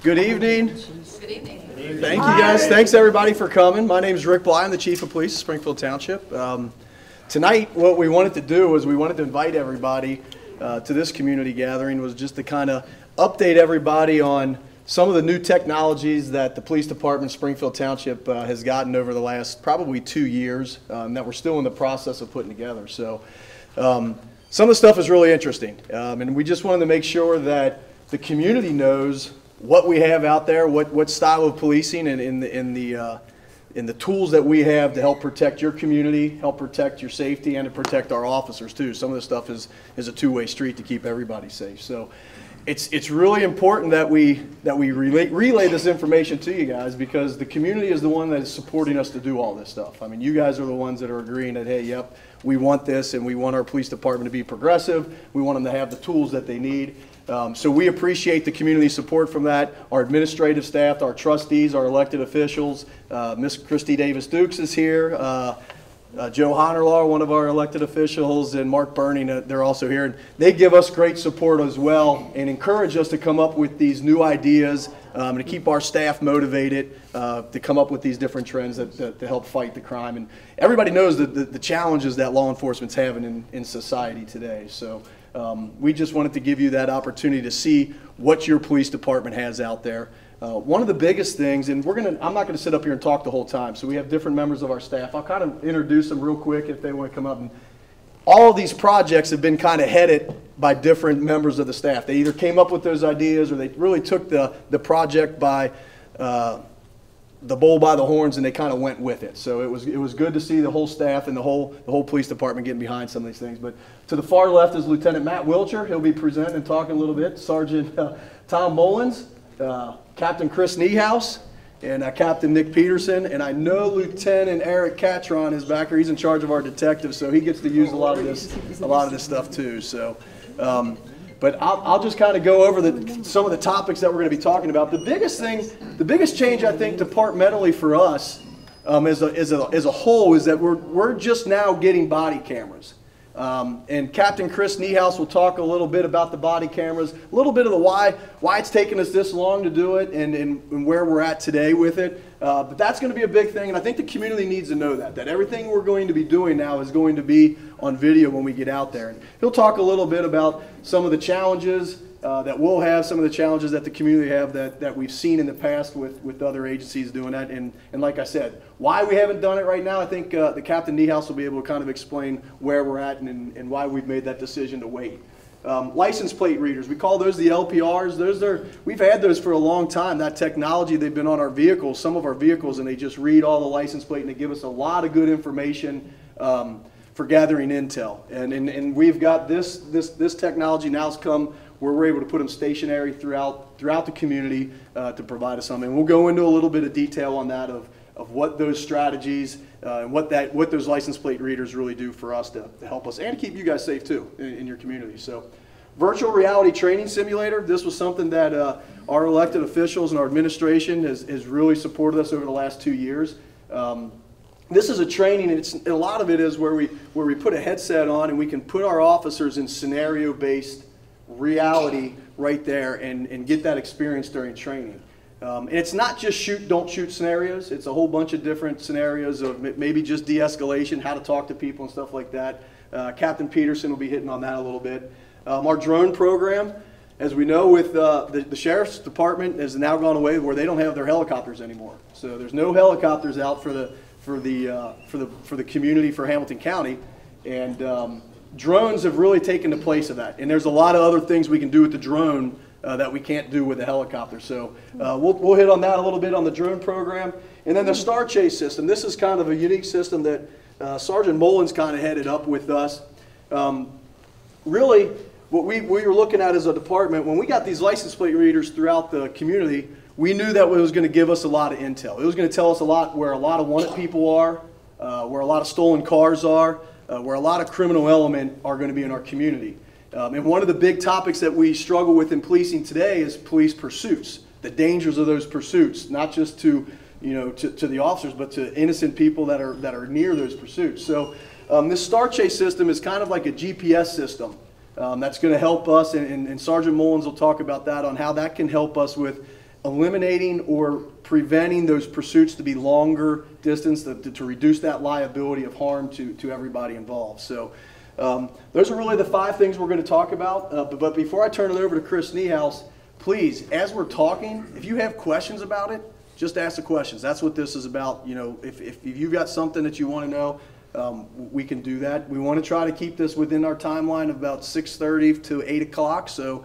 Good evening. Good evening. Thank you guys. Thanks everybody for coming. My name is Rick Bly. I'm the Chief of Police of Springfield Township. Tonight what we wanted to do was we wanted to invite everybody to this community gathering, was just to kind of update everybody on some of the new technologies that the police department of Springfield Township has gotten over the last probably 2 years that we're still in the process of putting together. So some of the stuff is really interesting, and we just wanted to make sure that the community knows what we have out there, what style of policing, and in the tools that we have to help protect your community, help protect your safety, and to protect our officers too. Some of the stuff is a two-way street to keep everybody safe. So it's really important that we relay this information to you guys, because the community is the one that is supporting us to do all this stuff. I mean, you guys are the ones that are agreeing that, hey, yep, we want this, and we want our police department to be progressive. We want them to have the tools that they need. So we appreciate the community support from that. Our administrative staff, our trustees, our elected officials. Miss Christy Davis-Dukes is here. Joe Honorlaw, one of our elected officials, and Mark Burning, they're also here. And they give us great support as well and encourage us to come up with these new ideas and to keep our staff motivated to come up with these different trends that help fight the crime. And everybody knows the challenges that law enforcement's having in society today. So we just wanted to give you that opportunity to see what your police department has out there. One of the biggest things, and I'm not going to sit up here and talk the whole time, so we have different members of our staff. I'll kind of introduce them real quick if they want to come up. And all of these projects have been kind of headed by different members of the staff. They either came up with those ideas, or they really took the project by the bull by the horns, and they kind of went with it. So it was good to see the whole staff and the whole police department getting behind some of these things. But to the far left is Lieutenant Matt Wilcher. He'll be presenting and talking a little bit. Sergeant Tom Mullins, Captain Chris Niehaus, and Captain Nick Peterson. And I know Lieutenant Eric Catron is back here. He's in charge of our detectives, so he gets to use a lot of this stuff too. So. But I'll just kind of go over some of the topics that we're going to be talking about. The biggest change I think departmentally for us as a whole is that we're just now getting body cameras. And Captain Chris Niehaus will talk a little bit about the body cameras, a little bit of the why it's taken us this long to do it, and where we're at today with it. But that's going to be a big thing, and I think the community needs to know that everything we're going to be doing now is going to be on video when we get out there. And he'll talk a little bit about some of the challenges that we'll have, some of the challenges that the community have that we've seen in the past with other agencies doing that. And like I said, why we haven't done it right now, I think the Captain Niehaus will be able to kind of explain where we're at and why we've made that decision to wait. License plate readers, we call those the LPRs. We've had those for a long time. That technology, they've been on our vehicles, some of our vehicles, and they just read all the license plate, and they give us a lot of good information for gathering intel. And we've got this technology now has come where we're able to put them stationary throughout the community to provide us something. And we'll go into a little bit of detail on that of what those strategies and what those license plate readers really do for us to help us and keep you guys safe too in your community. So, virtual reality training simulator. This was something that our elected officials and our administration has really supported us over the last 2 years. This is a training, and a lot of it is where we put a headset on and we can put our officers in scenario-based reality right there and get that experience during training. And it's not just shoot, don't shoot scenarios. It's a whole bunch of different scenarios of maybe just de-escalation, how to talk to people and stuff like that. Captain Peterson will be hitting on that a little bit. Our drone program, as we know, with the Sheriff's Department has now gone away where they don't have their helicopters anymore. So there's no helicopters out for the community for Hamilton County, and drones have really taken the place of that. And there's a lot of other things we can do with the drone that we can't do with a helicopter. So we'll hit on that a little bit on the drone program. And then the Star Chase system. This is kind of a unique system that Sergeant Mullins kind of headed up with us. Really, what we were looking at as a department, when we got these license plate readers throughout the community, we knew that it was going to give us a lot of intel. It was going to tell us a lot where a lot of wanted people are, where a lot of stolen cars are, where a lot of criminal element are going to be in our community. And one of the big topics that we struggle with in policing today is police pursuits, the dangers of those pursuits, not just to the officers, but to innocent people that are near those pursuits. So this Star Chase system is kind of like a GPS system that's going to help us, and Sergeant Mullins will talk about that, on how that can help us with eliminating or preventing those pursuits to be longer distance to reduce that liability of harm to everybody involved. So those are really the 5 things we're going to talk about. But before I turn it over to Chris Niehaus, please, as we're talking, if you have questions about it, just ask the questions. That's what this is about. You know, if you've got something that you want to know, we can do that. We want to try to keep this within our timeline of about 6:30 to 8 o'clock. So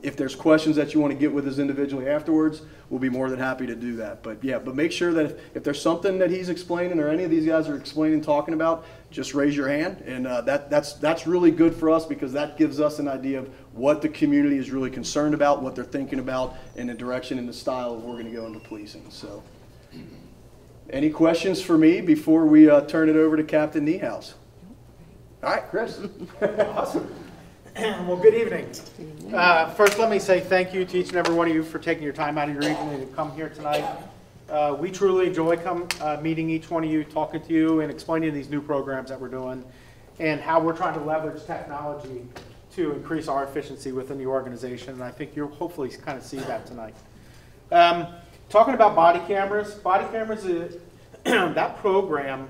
if there's questions that you want to get with us individually afterwards, we'll be more than happy to do that. But yeah, but make sure that if there's something that he's explaining or any of these guys are explaining, talking about, just raise your hand. And that's really good for us, because that gives us an idea of what the community is really concerned about, what they're thinking about, and the direction and the style of we're going to go into policing. So. Any questions for me before we turn it over to Captain Niehaus? All right, Chris. Awesome. Well, good evening. First, let me say thank you to each and every one of you for taking your time out of your evening to come here tonight. We truly enjoy meeting each one of you, talking to you, and explaining these new programs that we're doing and how we're trying to leverage technology to increase our efficiency within the organization. And I think you'll hopefully kind of see that tonight. Talking about body cameras, that program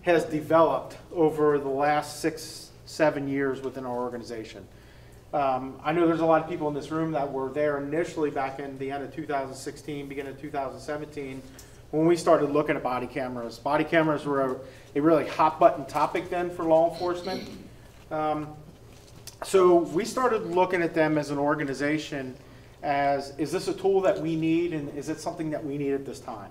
has developed over the last 6-7 years within our organization. I know there's a lot of people in this room that were there initially back in the end of 2016, beginning of 2017, when we started looking at body cameras. Body cameras were a really hot button topic then for law enforcement. So we started looking at them as an organization as, is this a tool that we need, and is it something that we need at this time?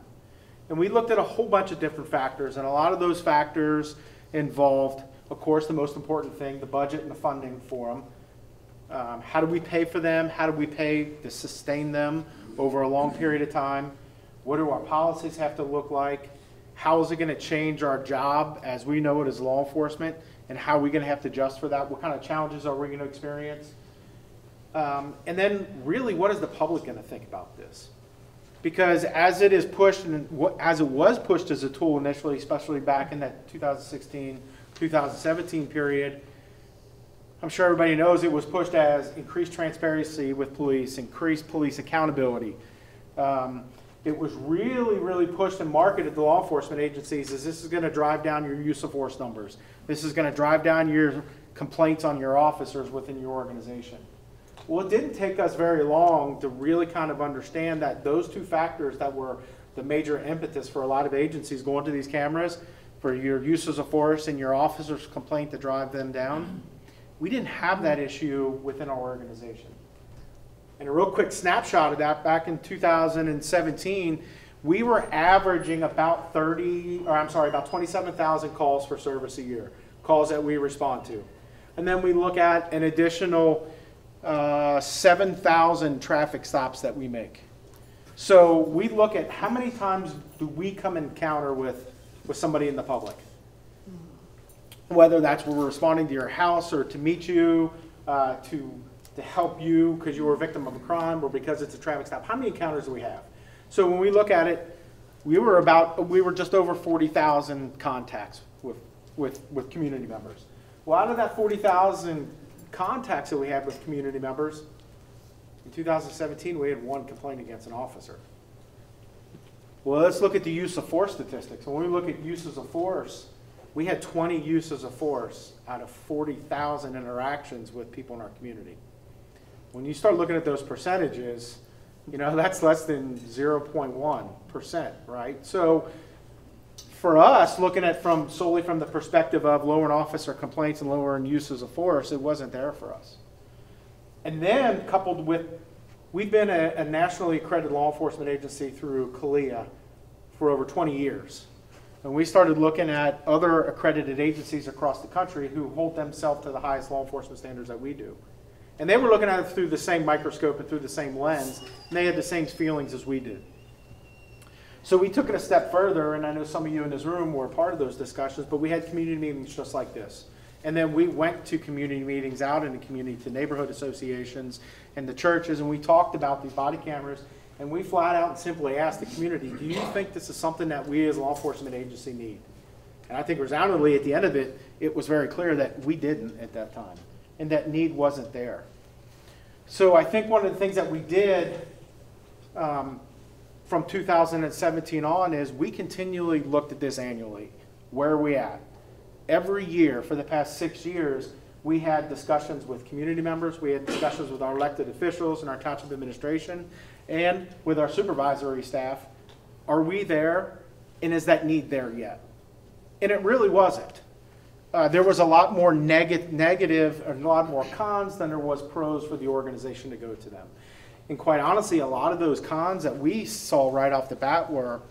And we looked at a whole bunch of different factors, and a lot of those factors involved, of course, the most important thing, the budget and the funding for them. How do we pay for them? How do we pay to sustain them over a long period of time? What do our policies have to look like? How is it going to change our job as we know it as law enforcement? And how are we going to have to adjust for that? What kind of challenges are we going to experience? And then really, what is the public going to think about this? Because as it is pushed, and as it was pushed as a tool initially, especially back in that 2016, 2017 period, I'm sure everybody knows it was pushed as increased transparency with police, increased police accountability. It was really, really pushed and marketed to law enforcement agencies as this is going to drive down your use of force numbers. This is going to drive down your complaints on your officers within your organization. Well, it didn't take us very long to really kind of understand that those 2 factors that were the major impetus for a lot of agencies going to these cameras, for your uses of force and your officer's complaint to drive them down, we didn't have that issue within our organization. And a real quick snapshot of that, back in 2017, we were averaging about 27,000 calls for service a year, calls that we respond to. And then we look at an additional 7,000 traffic stops that we make. So we look at how many times do we come encounter with somebody in the public. Whether that's when we're responding to your house or to meet you, to help you because you were a victim of a crime or because it's a traffic stop. How many encounters do we have? So when we look at it, we were just over 40,000 contacts with community members. Well, out of that 40,000 contacts that we had with community members, in 2017 we had 1 complaint against an officer. Well, let's look at the use of force statistics. When we look at uses of force, we had 20 uses of force out of 40,000 interactions with people in our community. When you start looking at those percentages, you know, that's less than 0.1%, right? So for us, looking at solely from the perspective of lowering officer complaints and lowering uses of force, it wasn't there for us. And then coupled with, we've been a nationally accredited law enforcement agency through CALEA for over 20 years. And we started looking at other accredited agencies across the country who hold themselves to the highest law enforcement standards that we do. And they were looking at it through the same microscope and through the same lens, and they had the same feelings as we did. So we took it a step further, and I know some of you in this room were a part of those discussions, but we had community meetings just like this. And then we went to community meetings out in the community, to neighborhood associations and the churches, and we talked about these body cameras, and we flat out and simply asked the community, do you think this is something that we as a law enforcement agency need? And I think resoundingly at the end of it, it was very clear that we didn't at that time, and that need wasn't there. So I think one of the things that we did from 2017 on is we continually looked at this annually. Where are we at? Every year for the past 6 years, we had discussions with community members, we had discussions with our elected officials and our township administration, and with our supervisory staff. Are we there, and is that need there yet? And it really wasn't. There was a lot more negative, and a lot more cons than there was pros for the organization to go to them. And quite honestly, a lot of those cons that we saw right off the bat were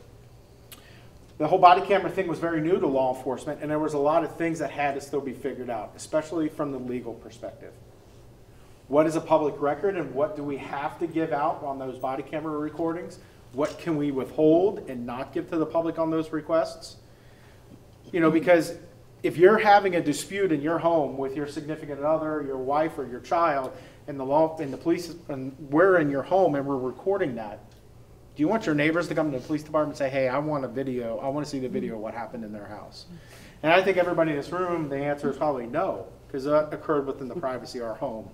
the whole body camera thing was very new to law enforcement, and there was a lot of things that had to still be figured out, especially from the legal perspective. What is a public record, and what do we have to give out on those body camera recordings? What can we withhold and not give to the public on those requests? You know, because if you're having a dispute in your home with your significant other, your wife, or your child, and the police, and we're in your home and we're recording that, do you want your neighbors to come to the police department and say, hey, I want a video, I want to see the video of what happened in their house? And I think everybody in this room, the answer is probably no, because that occurred within the privacy of our home.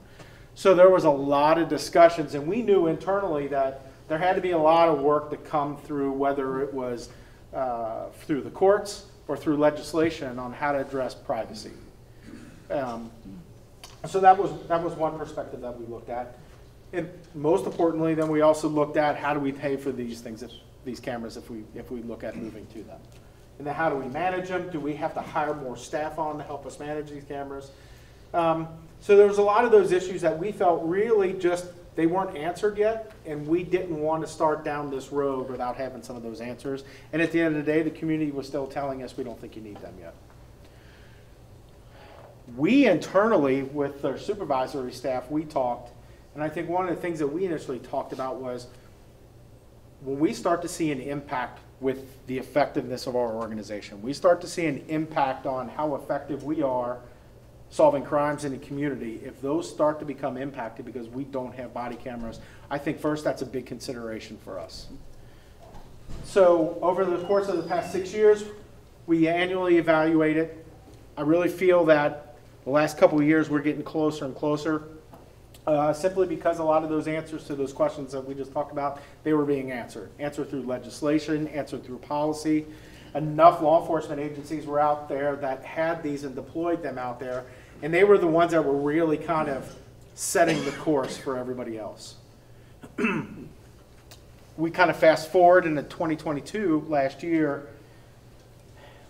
So there was a lot of discussions, and we knew internally that there had to be a lot of work to come through, whether it was through the courts or through legislation on how to address privacy. So that was one perspective that we looked at. And most importantly, then we also looked at how do we pay for these things, these cameras, if we look at moving to them. And then how do we manage them? Do we have to hire more staff on to help us manage these cameras? So there was a lot of those issues that we felt really just, they weren't answered yet, and we didn't want to start down this road without having some of those answers. And at the end of the day, the community was still telling us we don't think you need them yet. We internally, with our supervisory staff, we talked, and I think one of the things that we initially talked about was when we start to see an impact with the effectiveness of our organization, we start to see an impact on how effective we are solving crimes in the community. If those start to become impacted because we don't have body cameras, I think first that's a big consideration for us. So over the course of the past 6 years, we annually evaluate it. I really feel that the last couple of years we're getting closer and closer. Simply because a lot of those answers to those questions that we just talked about, they were being answered. Answered through legislation, answered through policy. Enough law enforcement agencies were out there that had these and deployed them out there, and they were the ones that were really kind of setting the course for everybody else. We kind of fast forward into 2022, last year.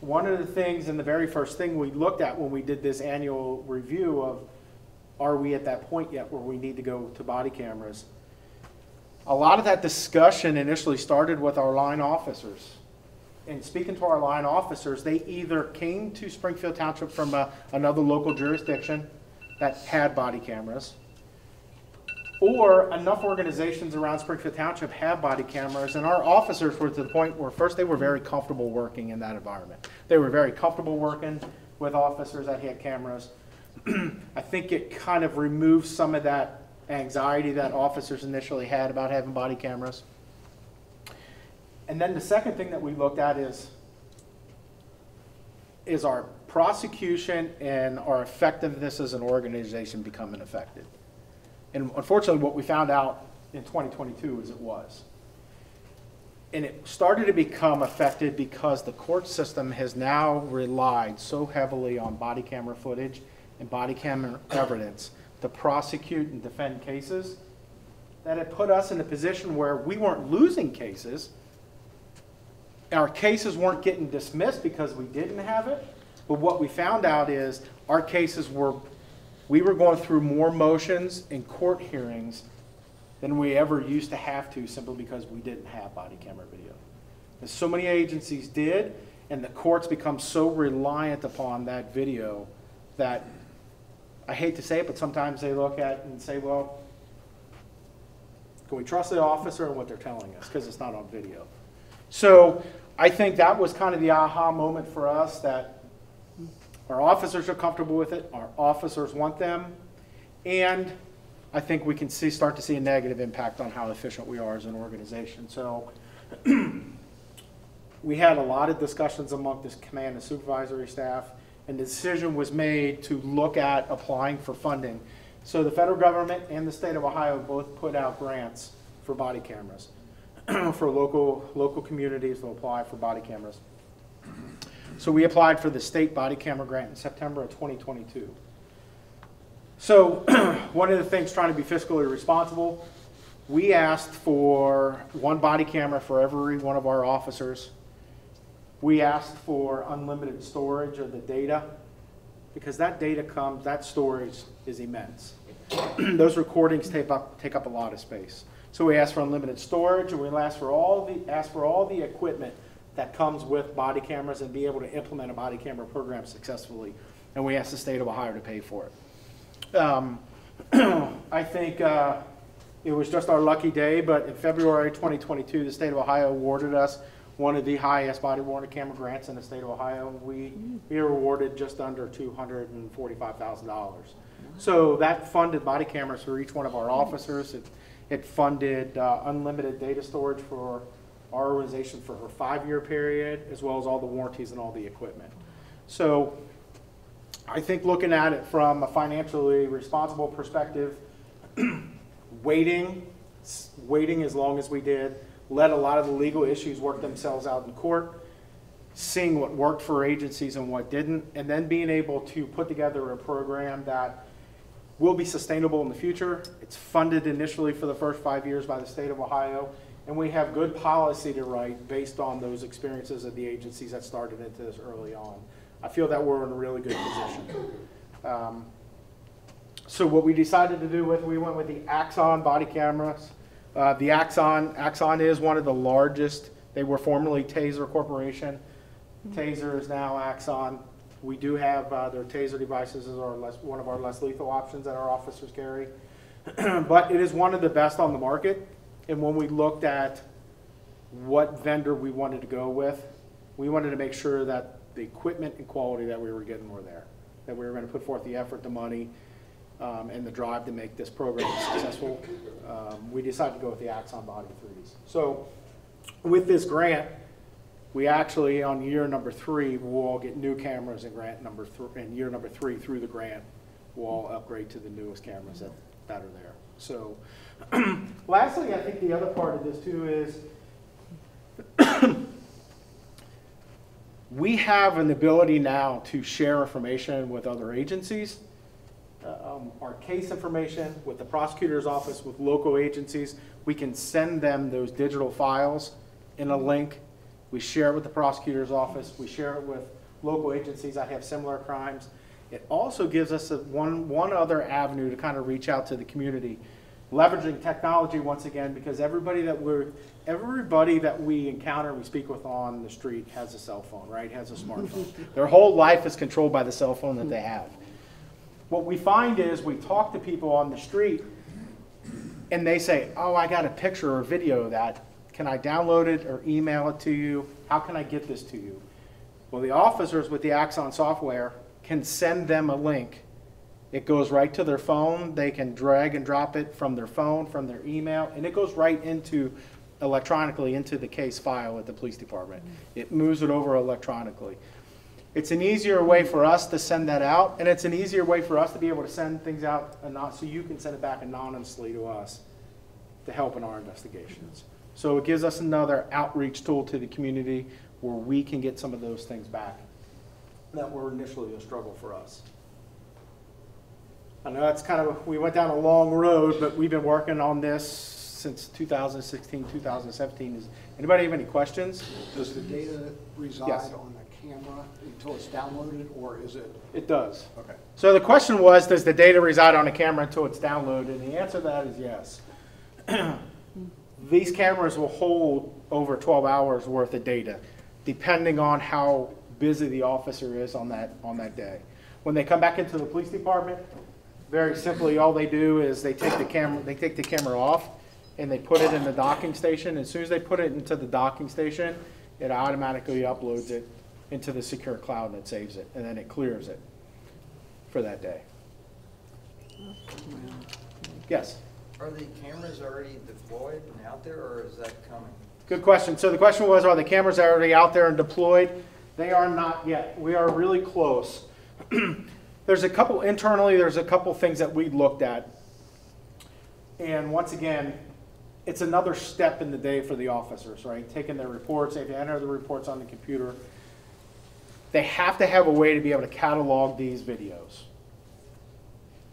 One of the things, and the very first thing we looked at when we did this annual review of, are we at that point yet where we need to go to body cameras? A lot of that discussion initially started with our line officers. And speaking to our line officers, they either came to Springfield Township from another local jurisdiction that had body cameras, or enough organizations around Springfield Township have body cameras, and our officers were to the point where first they were very comfortable working in that environment. They were very comfortable working with officers that had cameras. I think it kind of removed some of that anxiety that officers initially had about having body cameras. And then the second thing that we looked at is our prosecution and our effectiveness as an organization becoming affected. And unfortunately, what we found out in 2022 is it was. And it started to become affected because the court system has now relied so heavily on body camera footage and body camera evidence to prosecute and defend cases that it put us in a position where we weren't losing cases. Our cases weren't getting dismissed because we didn't have it, but what we found out is our cases we were going through more motions and court hearings than we ever used to have to, simply because we didn't have body camera video. And so many agencies did, and the courts become so reliant upon that video that, I hate to say it, but sometimes they look at it and say, well, can we trust the officer and what they're telling us, because it's not on video. So I think that was kind of the aha moment for us, that our officers are comfortable with it, our officers want them, and I think we can start to see a negative impact on how efficient we are as an organization. So we had a lot of discussions among this command and supervisory staff, and the decision was made to look at applying for funding. So the federal government and the state of Ohio both put out grants for body cameras. for local communities to apply for body cameras. So we applied for the state body camera grant in September of 2022. So one of the things, trying to be fiscally responsible, we asked for one body camera for every one of our officers. We asked for unlimited storage of the data, because that data that storage is immense. Those recordings take up a lot of space. So we asked for unlimited storage, and we asked for all the equipment that comes with body cameras and be able to implement a body camera program successfully. And we asked the state of Ohio to pay for it. I think it was just our lucky day, but in February 2022, the state of Ohio awarded us one of the highest body-worn camera grants in the state of Ohio. We were awarded just under $245,000. So that funded body cameras for each one of our officers. It funded unlimited data storage for our organization for a 5-year period, as well as all the warranties and all the equipment. So I think looking at it from a financially responsible perspective, waiting as long as we did, let a lot of the legal issues work themselves out in court, seeing what worked for agencies and what didn't, and then being able to put together a program that will be sustainable in the future. It's funded initially for the first 5 years by the state of Ohio, and we have good policy to write based on those experiences of the agencies that started into this early on. I feel that we're in a really good position. So what we decided to do we went with the Axon body cameras. The Axon is one of the largest. They were formerly Taser Corporation. Taser is now Axon. We do have their Taser devices as one of our less lethal options that our officers carry. But it is one of the best on the market. And when we looked at what vendor we wanted to go with, we wanted to make sure that the equipment and quality that we were getting were there, that we were going to put forth the effort, the money, and the drive to make this program successful. We decided to go with the Axon Body 3s. So with this grant, we actually, on year number 3, we'll all get new cameras in year number 3 through the grant, we'll all upgrade to the newest cameras that are there. So lastly, I think the other part of this too is we have an ability now to share information with other agencies. Our case information with the prosecutor's office, with local agencies, we can send them those digital files in a link. We share it with the prosecutor's office. We share it with local agencies that have similar crimes. It also gives us one other avenue to kind of reach out to the community, leveraging technology once again, because everybody that we encounter, we speak with on the street has a cell phone, right? Has a smartphone. Their whole life is controlled by the cell phone that they have. What we find is we talk to people on the street and they say, oh, I got a picture or video of that. Can I download it or email it to you? How can I get this to you? Well, the officers with the Axon software can send them a link. It goes right to their phone. They can drag and drop it from their phone, from their email, and it goes right electronically into the case file at the police department. It moves it over electronically. It's an easier way for us to send that out, and it's an easier way for us to be able to send things out so you can send it back anonymously to us to help in our investigations. So it gives us another outreach tool to the community where we can get some of those things back that were initially a struggle for us. I know that's we went down a long road, but we've been working on this since 2016, 2017. Does anybody have any questions? Does the data reside on the camera until it's downloaded, or is it? It does. Okay. So the question was, does the data reside on the camera until it's downloaded? And the answer to that is yes. These cameras will hold over 12 hours worth of data, depending on how busy the officer is on that day. When they come back into the police department, very simply, all they do is they take the camera off and they put it in the docking station. As soon as they put it into the docking station, it automatically uploads it into the secure cloud that saves it, and then it clears it for that day. Yes? Are the cameras already deployed and out there, or is that coming? Good question. So the question was, are the cameras already out there and deployed? They are not yet. We are really close. There's a couple internally, there's a couple things that we looked at. And once again, it's another step in the day for the officers, right? Taking their reports, they have to enter the reports on the computer. They have to have a way to be able to catalog these videos.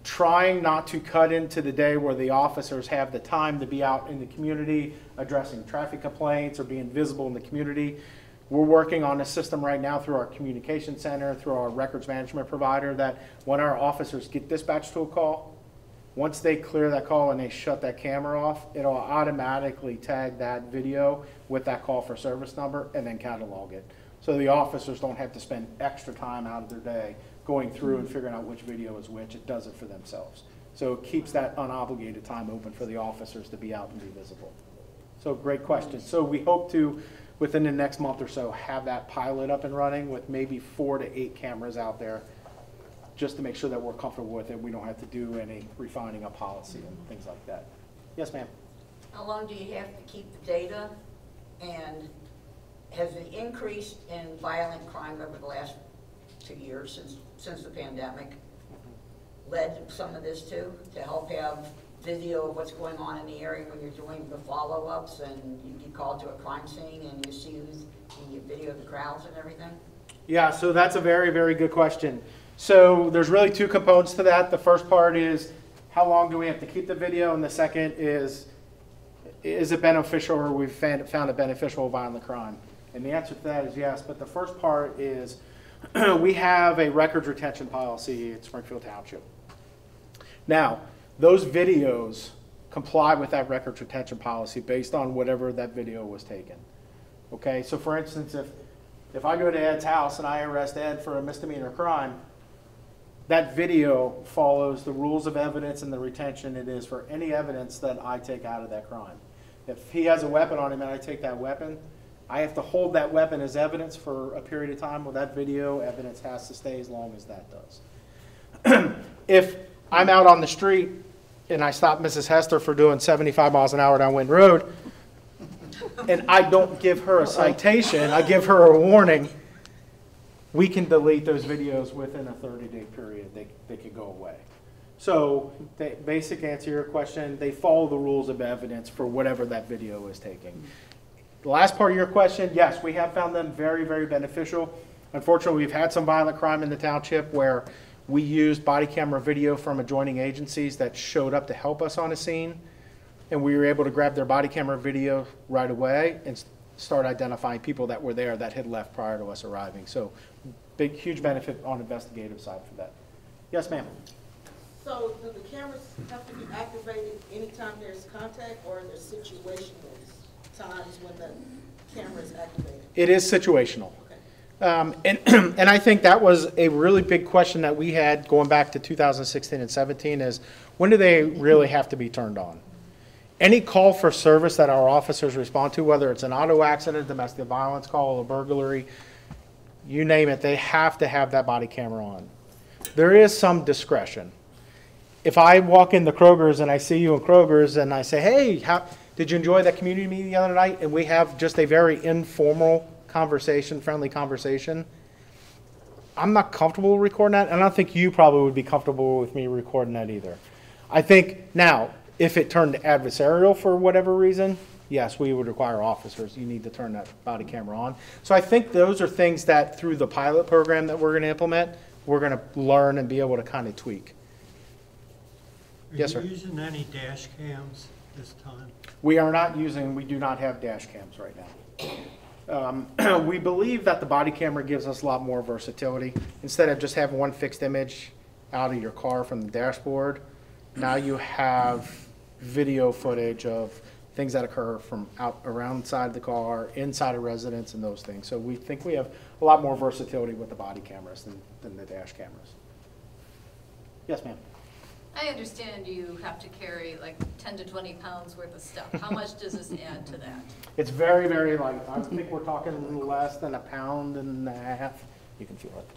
Trying not to cut into the day where the officers have the time to be out in the community addressing traffic complaints or being visible in the community. We're working on a system right now through our communication center, through our records management provider, that when our officers get dispatched to a call, once they clear that call and they shut that camera off, it'll automatically tag that video with that call for service number and then catalog it. So the officers don't have to spend extra time out of their day going through and figuring out which video is which. It does it for themselves. So it keeps that unobligated time open for the officers to be out and be visible. So great question. So we hope to, within the next month or so, have that pilot up and running with maybe 4 to 8 cameras out there, just to make sure that we're comfortable with it. We don't have to do any refining of policy and things like that. Yes, ma'am. How long do you have to keep the data? And has the increase in violent crime over the last 2 years since the pandemic led some of this to help have video of what's going on in the area when you're doing the follow-ups and you get called to a crime scene and you see who's, you video of the crowds and everything? Yeah, so that's a very, very good question. So there's really 2 components to that. The first part is how long do we have to keep the video, and the second is it beneficial, or we've found it beneficial of violent crime? And the answer to that is yes, but the first part is we have a records retention policy at Springfield Township. Now, those videos comply with that records retention policy based on whatever that video was taken. Okay, so for instance, if I go to Ed's house and I arrest Ed for a misdemeanor crime, that video follows the rules of evidence and the retention it is for any evidence that I take out of that crime. If he has a weapon on him and I take that weapon, I have to hold that weapon as evidence for a period of time. Well, that video evidence has to stay as long as that does. If I'm out on the street and I stop Mrs. Hester for doing 75 miles an hour down Wind Road, and I don't give her a citation, I give her a warning, we can delete those videos within a 30-day period. They can go away. So the basic answer to your question, they follow the rules of evidence for whatever that video is taking. The last part of your question, yes, we have found them very, very beneficial. Unfortunately, we've had some violent crime in the township where we used body camera video from adjoining agencies that showed up to help us on a scene, and we were able to grab their body camera video right away and start identifying people that were there that had left prior to us arriving. So big, huge benefit on the investigative side for that. Yes, ma'am. So do the cameras have to be activated anytime there's contact, or are there situational times when the camera is activated? It is situational. Okay. And I think that was a really big question that we had going back to 2016 and 17 is, when do they really have to be turned on? Any call for service that our officers respond to, whether it's an auto accident, domestic violence call, a burglary, you name it, they have to have that body camera on. There is some discretion. If I walk in the Kroger's and I see you in Kroger's and I say, hey, did you enjoy that community meeting the other night? And we have just a very informal conversation, friendly conversation, I'm not comfortable recording that, and I don't think you probably would be comfortable with me recording that either. I think now, if it turned adversarial for whatever reason, yes, we would require officers. You need to turn that body camera on. So I think those are things that through the pilot program that we're going to implement, we're going to learn and be able to kind of tweak. Yes, sir. Are you using any dash cams this time? We are not using, we do not have dash cams right now. We believe that the body camera gives us a lot more versatility. Instead of just having one fixed image out of your car from the dashboard, now you have video footage of things that occur from out around inside the car, inside a residence, and those things. So we think we have a lot more versatility with the body cameras than the dash cameras. Yes, ma'am. I understand you have to carry like 10 to 20 pounds worth of stuff. How much does this add to that? It's very, very light. I think we're talking less than 1.5 pounds. You can feel it.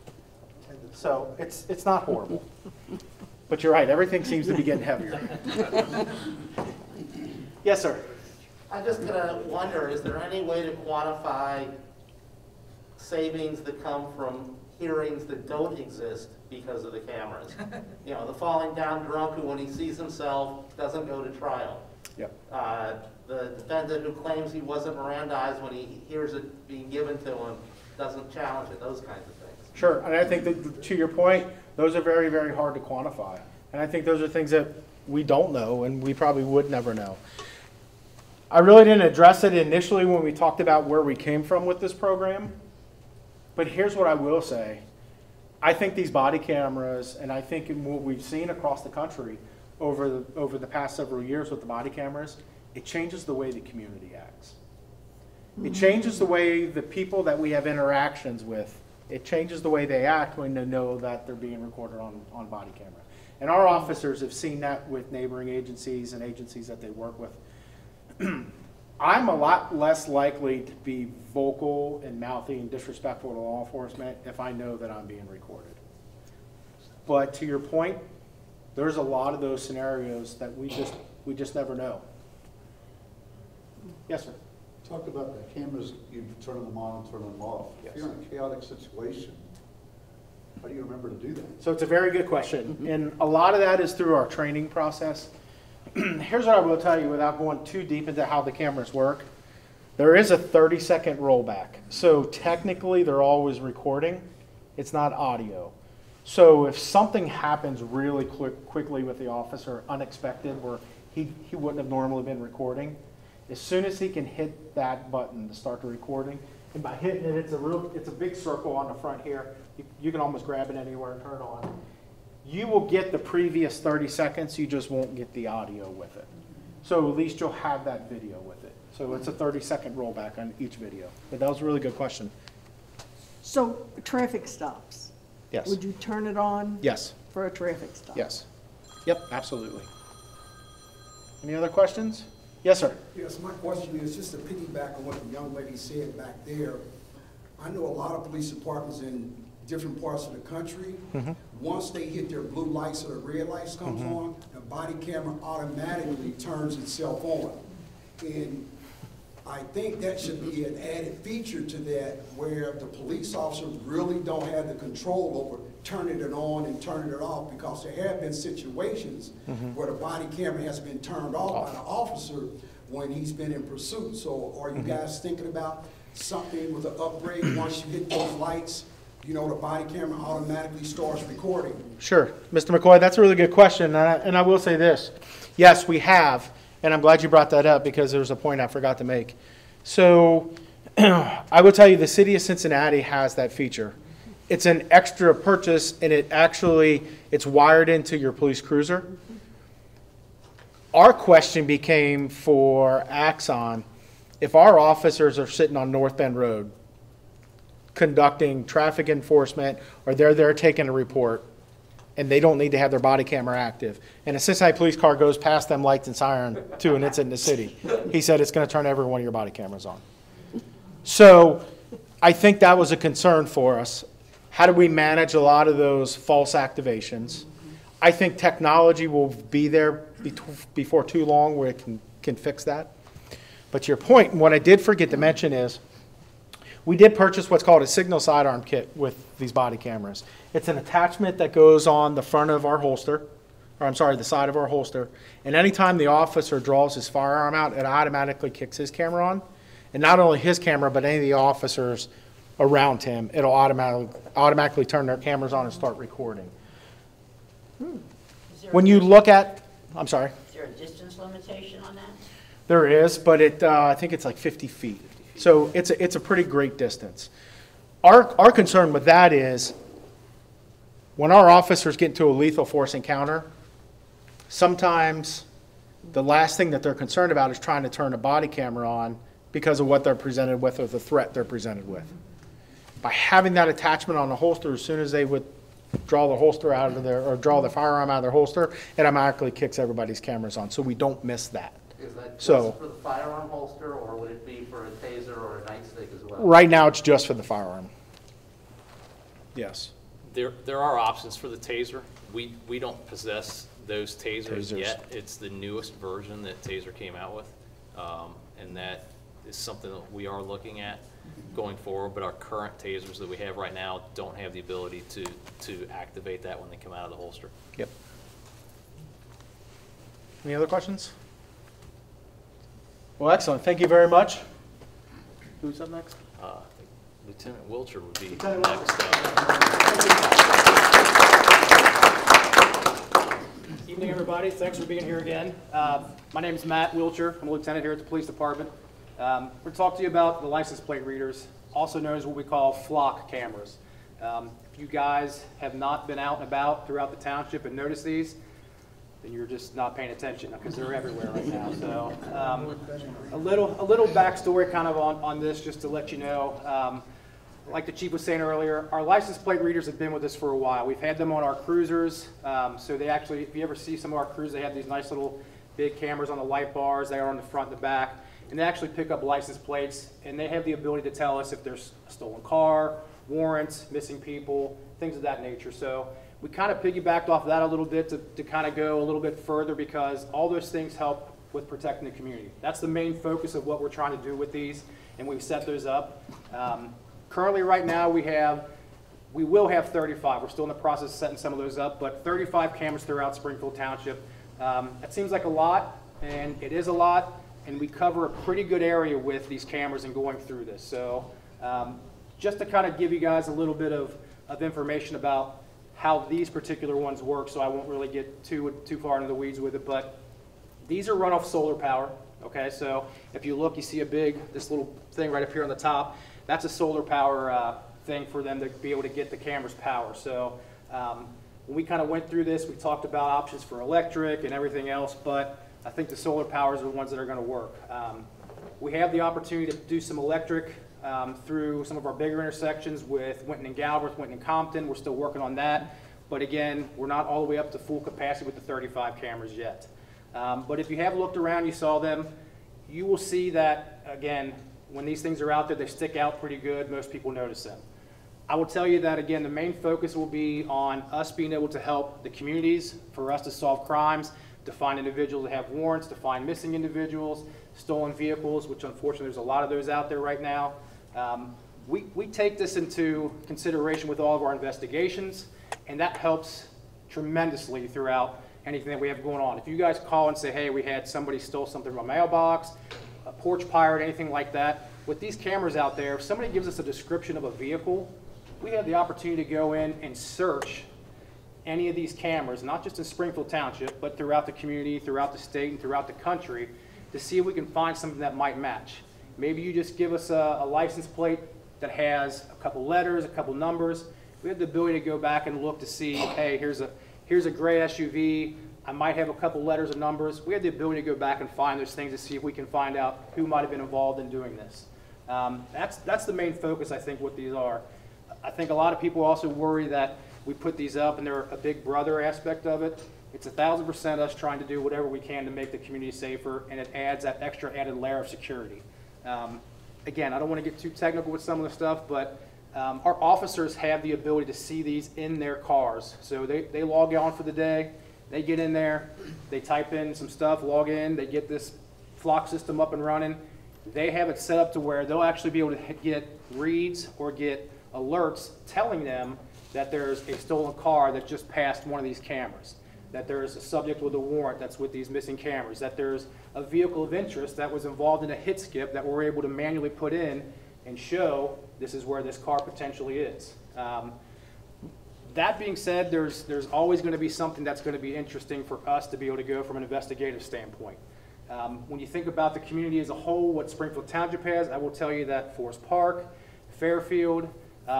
So it's not horrible. But you're right, everything seems to be getting heavier. Yes, sir. I'm just gonna wonder, is there any way to quantify savings that come from hearings that don't exist because of the cameras? You know, the falling down drunk who, when he sees himself, doesn't go to trial. Yep. the defendant who claims he wasn't Mirandized when he hears it being given to him doesn't challenge it, those kinds of things. Sure, and I think that, to your point, those are very, very hard to quantify. And I think those are things that we don't know and we probably would never know. I really didn't address it initially when we talked about where we came from with this program. But here's what I will say. I think these body cameras, and I think in what we've seen across the country over the past several years with the body cameras, it changes the way the community acts. It changes the way the people that we have interactions with, it changes the way they act when they know that they're being recorded on body camera. And our officers have seen that with neighboring agencies and agencies that they work with. I'm a lot less likely to be vocal and mouthy and disrespectful to law enforcement if I know that I'm being recorded. But to your point, there's a lot of those scenarios that we just never know. Yes, sir. Talk about the cameras, you turn them on and turn them off. Yes. If you're in a chaotic situation, how do you remember to do that? So it's a very good question. And a lot of that is through our training process. Here's what I will tell you without going too deep into how the cameras work. There is a 30-second rollback. So technically they're always recording. It's not audio. So if something happens really quickly with the officer, unexpected, where he wouldn't have normally been recording, as soon as he can hit that button to start the recording, and by hitting it, it's a big circle on the front here. You can almost grab it anywhere and turn it on. You will get the previous 30 seconds, you just won't get the audio with it. So at least you'll have that video with it. So it's a 30-second rollback on each video. But that was a really good question. So traffic stops. Yes. Would you turn it on? Yes. For a traffic stop? Yes. Yep, absolutely. Any other questions? Yes, sir. Yes, my question is just to piggyback on what the young lady said back there. I know a lot of police departments in different parts of the country. Once they hit their blue lights or the red lights comes on, the body camera automatically turns itself on. And I think that should be an added feature to that, where the police officers really don't have the control over turning it on and turning it off, because there have been situations where the body camera has been turned off by the officer when he's been in pursuit. So are you guys thinking about something with an upgrade? Once you hit those lights, you know, the body camera automatically starts recording? Sure. Mr. McCoy, that's a really good question. And I will say this. Yes, we have. And I'm glad you brought that up, because there was a point I forgot to make. So I will tell you, the city of Cincinnati has that feature. It's an extra purchase, and it's wired into your police cruiser. Our question became for Axon, if our officers are sitting on North Bend Road conducting traffic enforcement, or they're there taking a report, and they don't need to have their body camera active, and a Cincinnati police car goes past them lights and siren too, and it's in the city, he said it's going to turn every one of your body cameras on. So I think that was a concern for us. How do we manage a lot of those false activations? I think technology will be there before too long where it can fix that. But to your point, and what I did forget to mention is, we did purchase what's called a signal sidearm kit with these body cameras. It's an attachment that goes on the front of our holster, or I'm sorry, the side of our holster. And anytime the officer draws his firearm out, it automatically kicks his camera on. And not only his camera, but any of the officers around him, it'll automatically turn their cameras on and start recording. When you look at, I'm sorry. Is there a distance limitation on that? There is, but I think it's like 50 feet. So it's a pretty great distance. Our concern with that is, when our officers get into a lethal force encounter, sometimes the last thing that they're concerned about is trying to turn a body camera on because of what they're presented with or the threat they're presented with. By having that attachment on the holster, as soon as they would draw the holster out of their, or draw the firearm out of their holster, it automatically kicks everybody's cameras on, so we don't miss that. Is that just So, for the firearm holster, or would it be for a taser or a nightstick as well? right now, it's just for the firearm. Yes. There are options for the taser. We don't possess those tasers yet. It's the newest version that Taser came out with, and that is something that we are looking at going forward. But our current tasers that we have right now don't have the ability to activate that when they come out of the holster. Yep. Any other questions? Well, excellent. Thank you very much. Who's up next? Lieutenant Wilcher would be Lieutenant next up. Evening, everybody. Thanks for being here again. My name is Matt Wilcher. I'm a lieutenant here at the police department. We're going to talk to you about the license plate readers, also known as what we call flock cameras. If you guys have not been out and about throughout the township and noticed these, then you're just not paying attention because they're everywhere right now. So a little backstory kind of on this, just to let you know. Like the chief was saying earlier, our license plate readers have been with us for a while. We've had them on our cruisers. So they actually, if you ever see some of our cruisers, they have these nice little big cameras on the light bars. They are on the front and the back. And they actually pick up license plates, and they have the ability to tell us if there's a stolen car, warrants, missing people, things of that nature. So we kind of piggybacked off that a little bit to kind of go a little bit further, because all those things help with protecting the community. That's the main focus of what we're trying to do with these, and we've set those up. Currently, right now, we will have 35. We're still in the process of setting some of those up, but 35 cameras throughout Springfield Township. That seems like a lot, and it is a lot, and we cover a pretty good area with these cameras and going through this. So just to kind of give you guys a little bit of information about how these particular ones work, so I won't really get too far into the weeds with it, but these are run off solar power. Okay, so if you look, you see this little thing right up here on the top. That's a solar power thing for them to be able to get the camera's power. So when we kind of went through this, we talked about options for electric and everything else, but I think the solar powers are the ones that are going to work. We have the opportunity to do some electric through some of our bigger intersections with Winton and Galbraith, Winton and Compton. We're still working on that. But again, we're not all the way up to full capacity with the 35 cameras yet. But if you have looked around, you saw them, you will see that, again, when these things are out there, they stick out pretty good. Most people notice them. I will tell you that, again, the main focus will be on us being able to help the communities, for us to solve crimes, to find individuals that have warrants, to find missing individuals, stolen vehicles, which unfortunately there's a lot of those out there right now. We take this into consideration with all of our investigations, and that helps tremendously throughout anything that we have going on. If you guys call and say, hey, we had somebody stole something from a mailbox, a porch pirate, anything like that, with these cameras out there, if somebody gives us a description of a vehicle, we have the opportunity to go in and search any of these cameras, not just in Springfield Township, but throughout the community, throughout the state, and throughout the country, to see if we can find something that might match. Maybe you just give us a license plate that has a couple letters, a couple numbers. We have the ability to go back and look to see, hey, here's a gray SUV. I might have a couple letters and numbers. We have the ability to go back and find those things to see if we can find out who might have been involved in doing this. That's the main focus, I think, what these are. I think a lot of people also worry that we put these up and they're a big brother aspect of it. It's 1,000% us trying to do whatever we can to make the community safer, and it adds that extra added layer of security. Again, I don't want to get too technical with some of the stuff, but our officers have the ability to see these in their cars. So they log on for the day, they get in there, they type in some stuff, log in, they get this flock system up and running. They have it set up to where they'll actually be able to get reads or get alerts telling them that there's a stolen car that just passed one of these cameras, that there's a subject with a warrant that's with these missing cameras, that there's a vehicle of interest that was involved in a hit skip that we're able to manually put in and show this is where this car potentially is. That being said, there's always going to be something that's going to be interesting for us to be able to go from an investigative standpoint. When you think about the community as a whole, what Springfield Township has, I will tell you that Forest Park, Fairfield,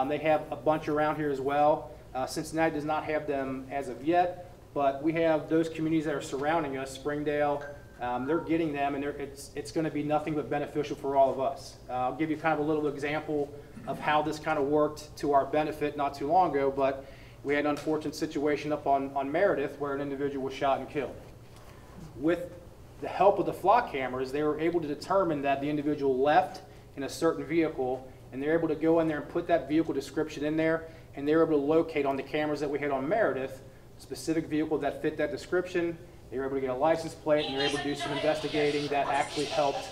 they have a bunch around here as well. Cincinnati does not have them as of yet, but we have those communities that are surrounding us, Springdale, they're getting them, and it's going to be nothing but beneficial for all of us. I'll give you kind of a little example of how this kind of worked to our benefit not too long ago, but we had an unfortunate situation up on Meredith where an individual was shot and killed. With the help of the flock cameras, they were able to determine that the individual left in a certain vehicle, and they're able to go in there and put that vehicle description in there, and they're able to locate on the cameras that we had on Meredith a specific vehicle that fit that description. They were able to get a license plate, and they're able to do some investigating that actually helped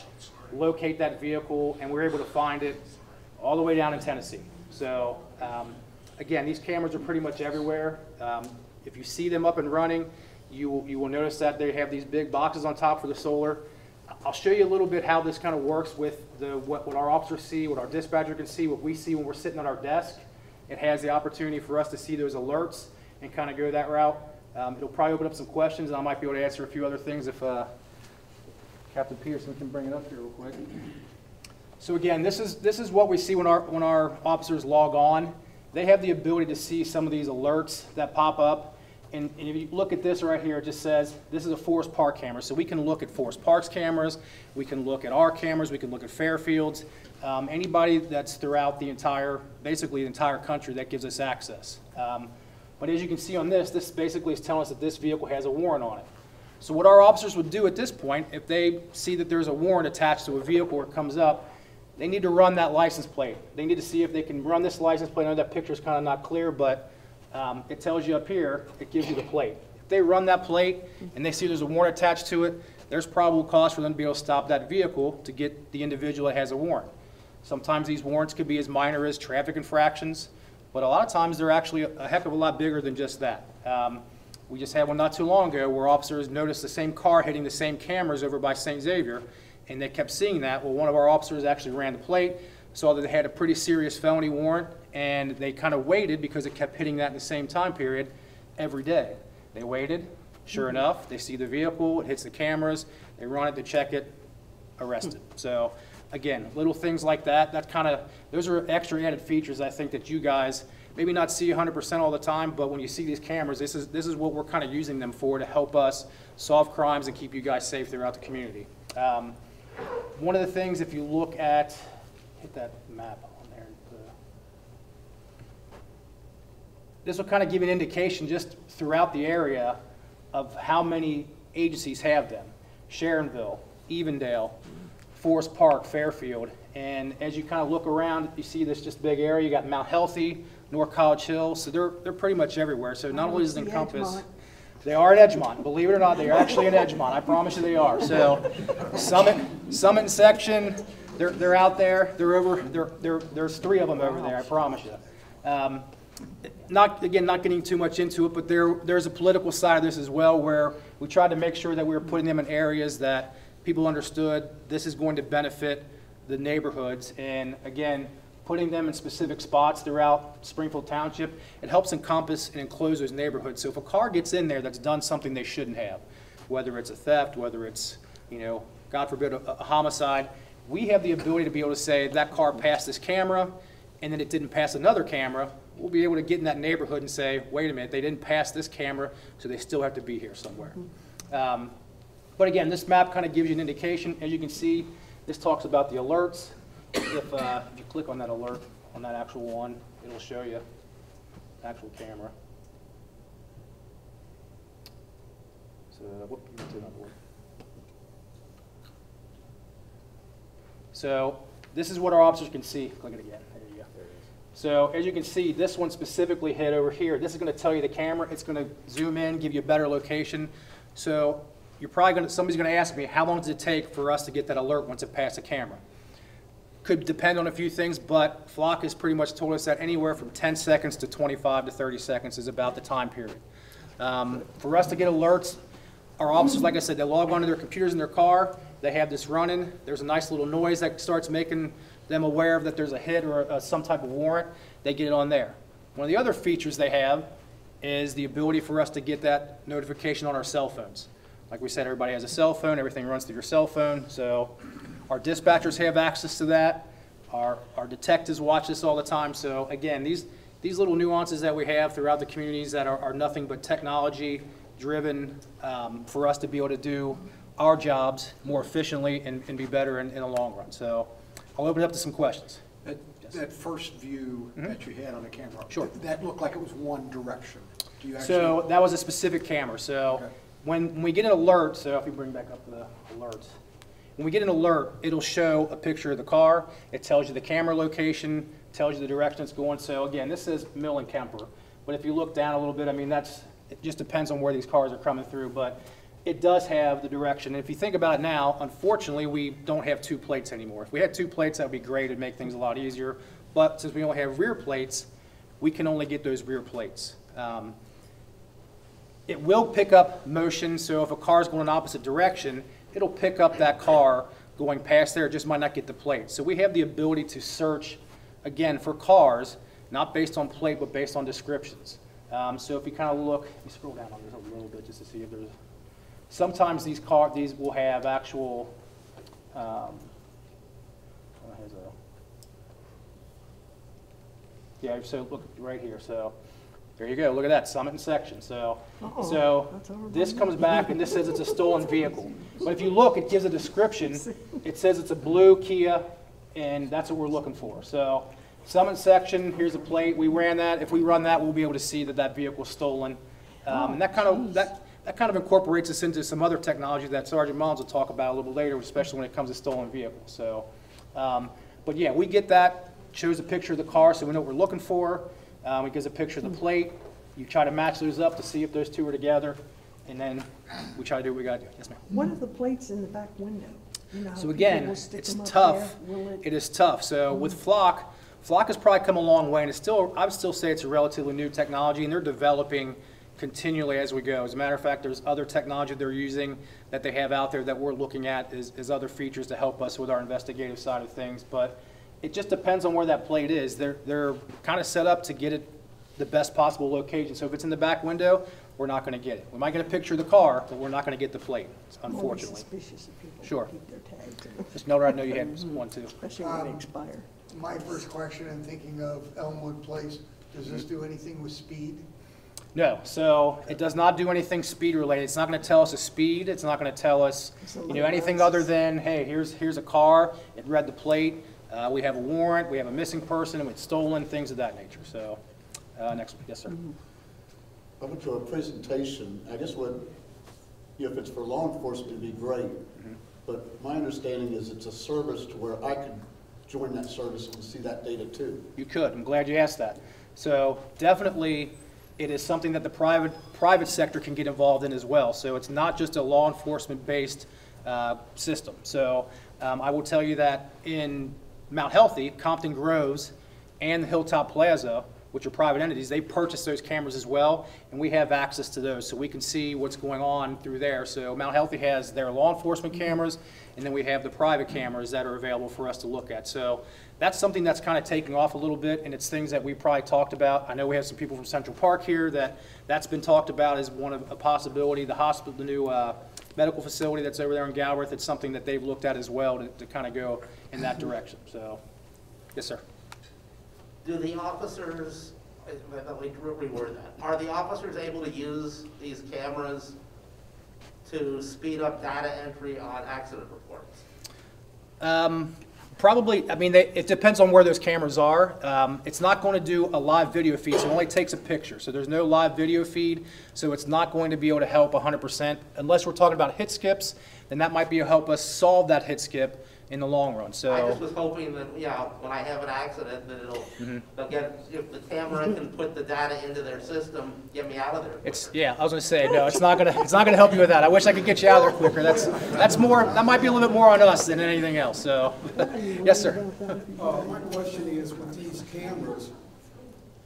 locate that vehicle, and we were able to find it all the way down in Tennessee. So again, these cameras are pretty much everywhere. If you see them up and running, you will notice that they have these big boxes on top for the solar. I'll show you a little bit how this kind of works with what our officers see, what our dispatcher can see, what we see when we're sitting at our desk. It has the opportunity for us to see those alerts and kind of go that route. It'll probably open up some questions, and I might be able to answer a few other things if Captain Peterson can bring it up here real quick. So again, this is what we see when our officers log on. They have the ability to see some of these alerts that pop up. And if you look at this right here, it just says this is a Forest Park camera. So we can look at Forest Park's cameras, we can look at our cameras, we can look at Fairfield's. Anybody that's throughout basically the entire country that gives us access. But as you can see on this basically is telling us that this vehicle has a warrant on it. So what our officers would do at this point, if they see that there's a warrant attached to a vehicle or it comes up, they need to run that license plate. They need to see if they can run this license plate. I know that picture's kind of not clear, but it tells you up here, it gives you the plate. If they run that plate and they see there's a warrant attached to it, there's probable cause for them to be able to stop that vehicle to get the individual that has a warrant. Sometimes these warrants could be as minor as traffic infractions, but a lot of times they're actually a heck of a lot bigger than just that. We just had one not too long ago where officers noticed the same car hitting the same cameras over by St. Xavier, and they kept seeing that. Well, one of our officers actually ran the plate, saw that they had a pretty serious felony warrant, and they kind of waited because it kept hitting that in the same time period every day. They waited. Sure enough, they see the vehicle, it hits the cameras, they run it to check it, arrested. So again, little things like that, those are extra added features I think that you guys maybe not see 100% all the time, but when you see these cameras, this is what we're kind of using them for to help us solve crimes and keep you guys safe throughout the community. One of the things, if you look at, hit that map on there. This will kind of give you an indication just throughout the area of how many agencies have them. Sharonville, Evendale, Forest Park, Fairfield. And as you kind of look around, you see this just big area. You got Mount Healthy, North College Hill, so they're pretty much everywhere. So not only does it encompass, they are at Edgemont. Believe it or not, they are actually in Edgemont. I promise you they are. So Summit and Section, they're out there. They're over. There's 3 of them over there. I promise you. Not getting too much into it, but there's a political side of this as well, where we tried to make sure that we were putting them in areas that people understood this is going to benefit the neighborhoods. And again, putting them in specific spots throughout Springfield Township, it helps encompass and enclose those neighborhoods. So if a car gets in there that's done something they shouldn't have, whether it's a theft, whether it's, God forbid, a homicide, we have the ability to be able to say that car passed this camera and then it didn't pass another camera. We'll be able to get in that neighborhood and say, wait a minute, they didn't pass this camera, so they still have to be here somewhere. But again, this map kind of gives you an indication. As you can see, this talks about the alerts. If you click on that alert, on that actual one, it'll show you the actual camera. So, So this is what our officers can see. Click it again. There you go. So as you can see, this one specifically hit over here. This is going to tell you the camera. It's going to zoom in, give you a better location. So you're probably somebody's going to ask me, how long does it take for us to get that alert once it passed the camera? Could depend on a few things, but Flock has pretty much told us that anywhere from 10 seconds to 25 to 30 seconds is about the time period. For us to get alerts, our officers, like I said, they log onto their computers in their car. They have this running. There's a nice little noise that starts making them aware of that there's a hit or some type of warrant. They get it on there. One of the other features they have is the ability for us to get that notification on our cell phones. Like we said, everybody has a cell phone. Everything runs through your cell phone. So our dispatchers have access to that. Our detectives watch this all the time. So again, these little nuances that we have throughout the communities that are nothing but technology driven for us to be able to do our jobs more efficiently and be better in the long run. So I'll open it up to some questions. That first view that you had on the camera, sure, that looked like it was one direction. Do you actually... So that was a specific camera. So okay. When we get an alert, so if you bring back up the alerts, when we get an alert, it'll show a picture of the car. It tells you the camera location, tells you the direction it's going. So again, this says Mill and Kemper. But if you look down a little bit, I mean, it just depends on where these cars are coming through. But it does have the direction. And if you think about it now, unfortunately, we don't have 2 plates anymore. If we had 2 plates, that would be great. It'd make things a lot easier. But since we only have rear plates, we can only get those rear plates. It will pick up motion, so if a car is going in the opposite direction, it'll pick up that car going past there. It just might not get the plate. So we have the ability to search, again, for cars, not based on plate, but based on descriptions. So if you kind of look, let me scroll down on this a little bit just to see if there's, sometimes these will have actual, yeah, so look right here. So there you go. Look at that, summit and section. So, this comes back and this says it's a stolen vehicle. But if you look, it gives a description. It says it's a blue Kia, and that's what we're looking for. So, summit section. Here's a plate. We ran that. If we run that, we'll be able to see that that vehicle was stolen. And that kind of incorporates us into some other technology that Sergeant Mullins will talk about a little later, especially when it comes to stolen vehicles. So, but yeah, we get that. Shows a picture of the car so we know what we're looking for. It gives a picture of the plate. You try to match those up to see if those two are together, and then we try to do what we got to do. Yes, ma'am. What are the plates in the back window? You know, So again, it's tough. It is tough. So with Flock has probably come a long way, and it's still, I would still say it's a relatively new technology, and they're developing continually as we go. As a matter of fact, there's other technology they're using that they have out there that we're looking at as other features to help us with our investigative side of things. But it just depends on where that plate is. They're kind of set up to get it the best possible location. So if it's in the back window, we're not going to get it. We might get a picture of the car, but we're not going to get the plate, unfortunately. Suspicious of people Sure. keep their tags. Just know that I know you had one too. Especially when they expire. My first question, I'm thinking of Elmwood Place, does this do anything with speed? No, so it does not do anything speed related. It's not going to tell us the speed. It's not going to tell us, anything other than, hey, here's a car. It read the plate. We have a warrant. We have a missing person. And it's stolen. Things of that nature. So, next one, yes, sir. I went to a presentation. I guess if it's for law enforcement, it'd be great. But my understanding is it's a service to where I could join that service and see that data too. You could. I'm glad you asked that. So definitely, it is something that the private sector can get involved in as well. So it's not just a law enforcement-based system. So I will tell you that in Mount Healthy, Compton Groves, and the Hilltop Plaza, which are private entities, they purchase those cameras as well, and we have access to those, so we can see what's going on through there. So Mount Healthy has their law enforcement cameras, and then we have the private cameras that are available for us to look at. So that's something that's kind of taking off a little bit, and it's things that we probably talked about. I know we have some people from Central Park here that's been talked about as one of a possibility. The hospital, the new medical facility that's over there in Galbraith, it's something that they've looked at as well to kind of go in that direction. So, yes, sir. Do the officers, let me reword that, are the officers able to use these cameras to speed up data entry on accident reports? Probably, I mean, it depends on where those cameras are. It's not going to do a live video feed, so it only takes a picture. So there's no live video feed, so it's not going to be able to help 100%. Unless we're talking about hit skips, then that might be able to help us solve that hit skip in the long run. So I just was hoping that, when I have an accident, that they'll get, if the camera can put the data into their system, get me out of there. I was going to say, no, it's not going to help you with that. I wish I could get you out of there quicker. That might be a little bit more on us than anything else. So, yes, sir. My question is, with these cameras,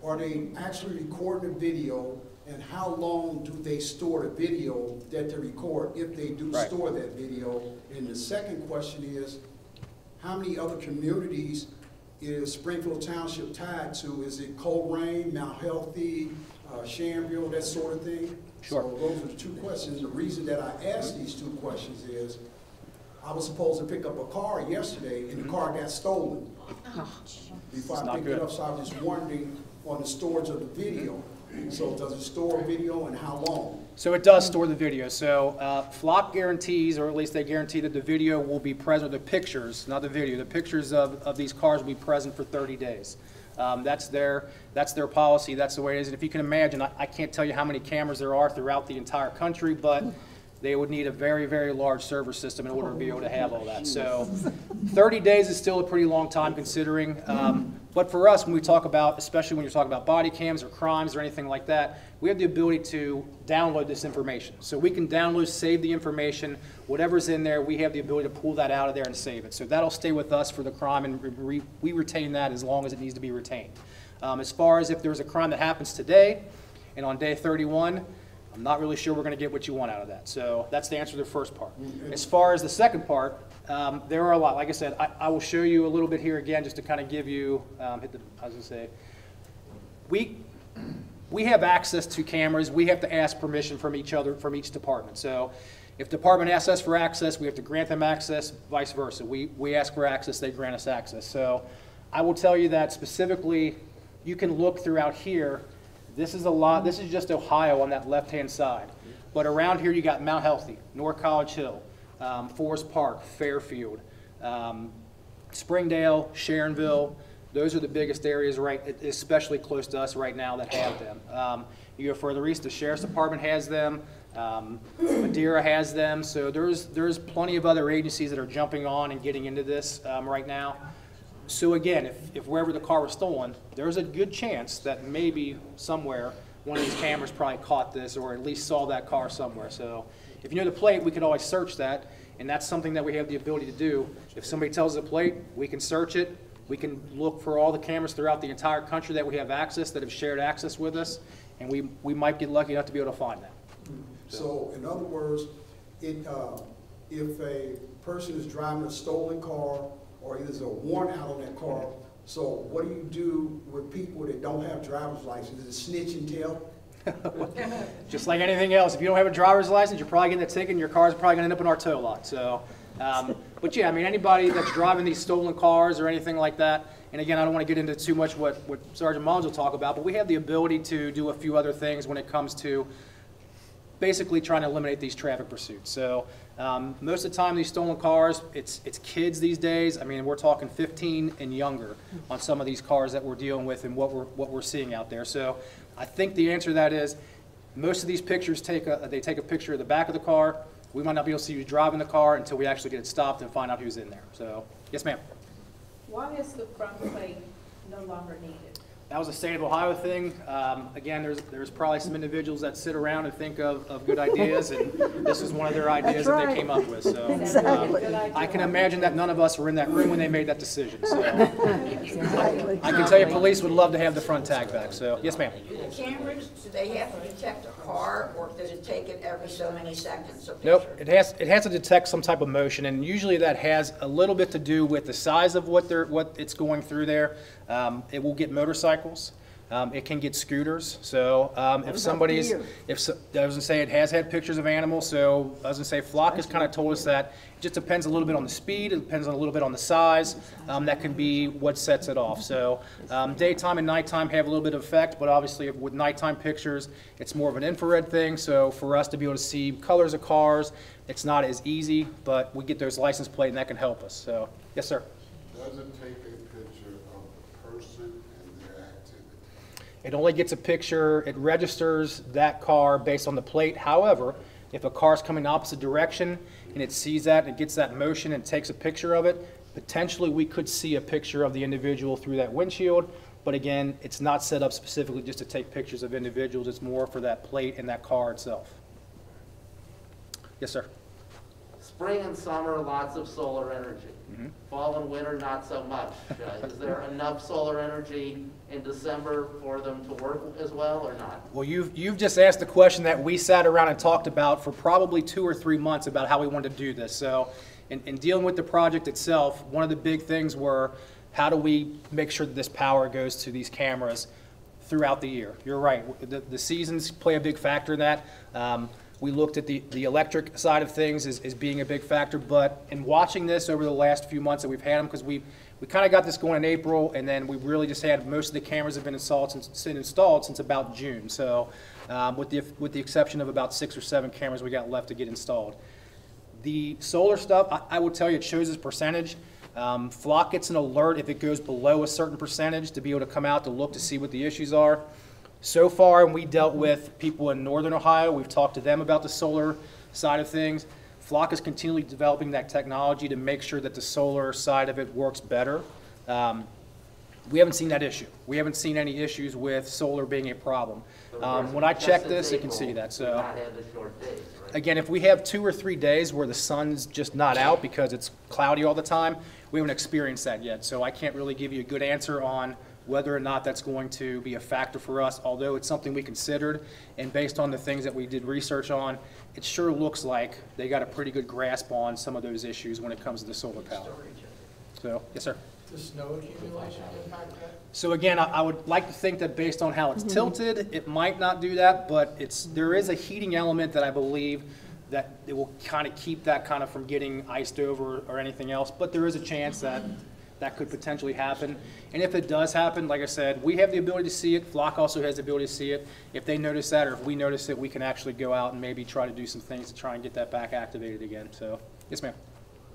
are they actually recording the video, and how long do they store the video that they record, if they do store that video? And the second question is, how many other communities is Springfield Township tied to? Is it Coleraine, Mount Healthy, Shamville, that sort of thing? Sure. So those are the two questions. The reason that I asked these two questions is, I was supposed to pick up a car yesterday, and the car got stolen before I picked it up, so I was just wondering on the storage of the video. So does it store video, and how long? So it does store the video. So Flock guarantees, or at least they guarantee, that the video will be present, the pictures, not the video, the pictures of these cars will be present for 30 days. That's their policy, that's the way it is. And if you can imagine, I can't tell you how many cameras there are throughout the entire country, but they would need a very, very large server system in order to be able to have all that. So 30 days is still a pretty long time considering. But for us, when we talk about, especially when you're talking about body cams or crimes or anything like that, we have the ability to download this information. So we can download, save the information, whatever's in there, we have the ability to pull that out of there and save it. So that'll stay with us for the crime, and we retain that as long as it needs to be retained. As far as if there's a crime that happens today, and on day 31, I'm not really sure we're going to get what you want out of that. So that's the answer to the first part. As far as the second part, there are a lot. Like I said, I will show you a little bit here again just to kind of give you, I was going to say, we have access to cameras. We have to ask permission from each other, from each department. So if the department asks us for access, we have to grant them access, vice versa. We ask for access, they grant us access. So I will tell you that specifically, you can look throughout here. This is a lot, this is just Ohio on that left-hand side. But around here you got Mount Healthy, North College Hill, Forest Park, Fairfield, Springdale, Sharonville. Those are the biggest areas, right, especially close to us right now that have them. You go further east, the Sheriff's Department has them, Madeira has them, so there's plenty of other agencies that are jumping on and getting into this right now. So again, if wherever the car was stolen, there's a good chance that maybe somewhere one of these cameras probably caught this or at least saw that car somewhere. So if you know the plate, we could always search that, and that's something that we have the ability to do. If somebody tells us the plate, we can search it. We can look for all the cameras throughout the entire country that we have access, that have shared access with us, and we might get lucky enough to be able to find that. So in other words, if a person is driving a stolen car or there's a warrant out on that car, so what do you do with people that don't have driver's license? Is it snitch and tell? Just like anything else, if you don't have a driver's license, you're probably getting a ticket and your car's probably going to end up in our tow lot. So, but yeah, I mean, anybody that's driving these stolen cars or anything like that, and again, I don't want to get into too much what Sergeant Mullins will talk about, but we have the ability to do a few other things when it comes to basically trying to eliminate these traffic pursuits. So most of the time, these stolen cars, it's kids these days. I mean, we're talking 15 and younger on some of these cars that we're dealing with and what we're seeing out there. So I think the answer to that is most of these pictures take a picture of the back of the car. We might not be able to see who's driving the car until we actually get it stopped and find out who's in there. So yes, ma'am. Why is the front plate no longer needed? That was a state of Ohio thing. Again, there's probably some individuals that sit around and think of good ideas, and this is one of their ideas that they came up with. So Exactly. I can imagine that none of us were in that room when they made that decision. So I can tell you police would love to have the front tag back. So yes, ma'am. The cameras, do they have to detect a car, or does it take it every so many seconds? Nope, it has to detect some type of motion, and usually that has a little bit to do with the size of what it's going through there. It will get motorcycles. It can get scooters. So if somebody's, I was gonna say it has had pictures of animals. So I was gonna say Flock has kind of told us that it just depends a little bit on the speed. It depends on a little bit on the size. That can be what sets it off. So daytime and nighttime have a little bit of effect, but obviously with nighttime pictures, it's more of an infrared thing. So for us to be able to see colors of cars, it's not as easy, but we get those license plate and that can help us. So yes, sir. Does it take a picture of the person and their activity? It only gets a picture, it registers that car based on the plate. However, if a car's coming the opposite direction and it sees that, it gets that motion and takes a picture of it, potentially we could see a picture of the individual through that windshield. But again, it's not set up specifically just to take pictures of individuals. It's more for that plate and that car itself. Yes, sir. Spring and summer, lots of solar energy. Fall and winter, not so much. Is there enough solar energy in December for them to work as well or not? Well, you've just asked the question that we sat around and talked about for probably 2 or 3 months about how we wanted to do this. So in dealing with the project itself, one of the big things were how do we make sure that this power goes to these cameras throughout the year. You're right. The seasons play a big factor in that. We looked at the electric side of things as being a big factor, but in watching this over the last few months that we've had them, because we kind of got this going in April, and then we really just had most of the cameras have been installed since about June. So with the exception of about 6 or 7 cameras we got left to get installed. The solar stuff, I will tell you, it shows its percentage. Flock gets an alert if it goes below a certain percentage to be able to come out to look to see what the issues are. So far, we dealt with people in northern Ohio. We've talked to them about the solar side of things. Flock is continually developing that technology to make sure that the solar side of it works better. We haven't seen that issue. We haven't seen any issues with solar being a problem. When I check this, it can see that. So again, if we have 2 or 3 days where the sun's just not out because it's cloudy all the time, we haven't experienced that yet. So I can't really give you a good answer on whether or not that's going to be a factor for us, although it's something we considered, and based on the things that we did research on, it sure looks like they got a pretty good grasp on some of those issues when it comes to the solar power. So, yes, sir. Does snow accumulation impact that? So again, I would like to think that based on how it's tilted, it might not do that, but there is a heating element that I believe that it will kind of keep that kind of from getting iced over or anything else, but there is a chance that that could potentially happen. And if it does happen, like I said, we have the ability to see it. Flock also has the ability to see it. If they notice that, or if we notice it, we can actually go out and maybe try to do some things to try and get that back activated again. So, yes, ma'am.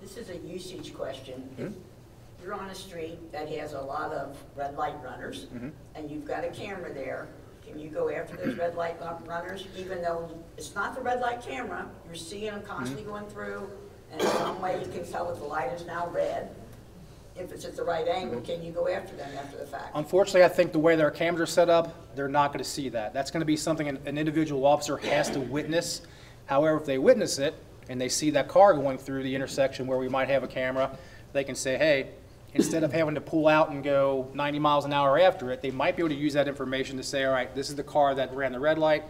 This is a usage question. If you're on a street that has a lot of red light runners, and you've got a camera there, can you go after those red light runners, even though it's not the red light camera, you're seeing them constantly going through, and in some way you can tell that the light is now red. If it's at the right angle, can you go after them after the fact? Unfortunately, I think the way their cameras are set up, they're not going to see that. That's going to be something an individual officer has to witness. However, if they witness it and they see that car going through the intersection where we might have a camera, they can say, hey, instead of having to pull out and go 90 miles an hour after it, they might be able to use that information to say, all right, this is the car that ran the red light.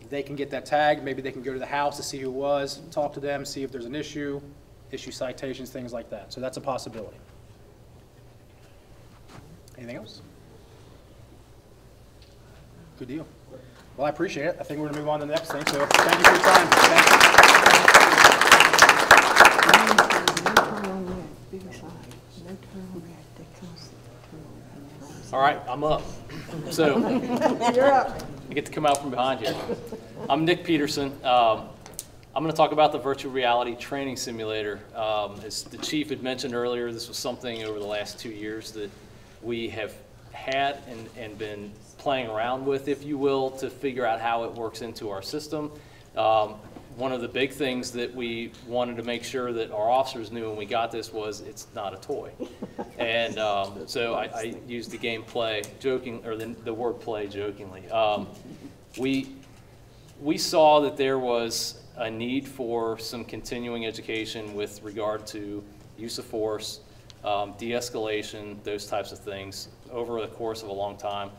They can get that tag. Maybe they can go to the house to see who it was, talk to them, see if there's an issue, issue citations, things like that. So that's a possibility. Anything else? Good deal. Well, I appreciate it. I think we're going to move on to the next thing. So thank you for your time. All right, I'm up. So You're up. I get to come out from behind you. I'm Nick Peterson. I'm going to talk about the virtual reality training simulator. As the chief had mentioned earlier, this was something over the last 2 years that we have had and been playing around with, if you will, to figure out how it works into our system. One of the big things that we wanted to make sure that our officers knew when we got this was it's not a toy. And so I used the game play joking, or the word play jokingly. We saw that there was a need for some continuing education with regard to use of force, de-escalation, those types of things over the course of a long time.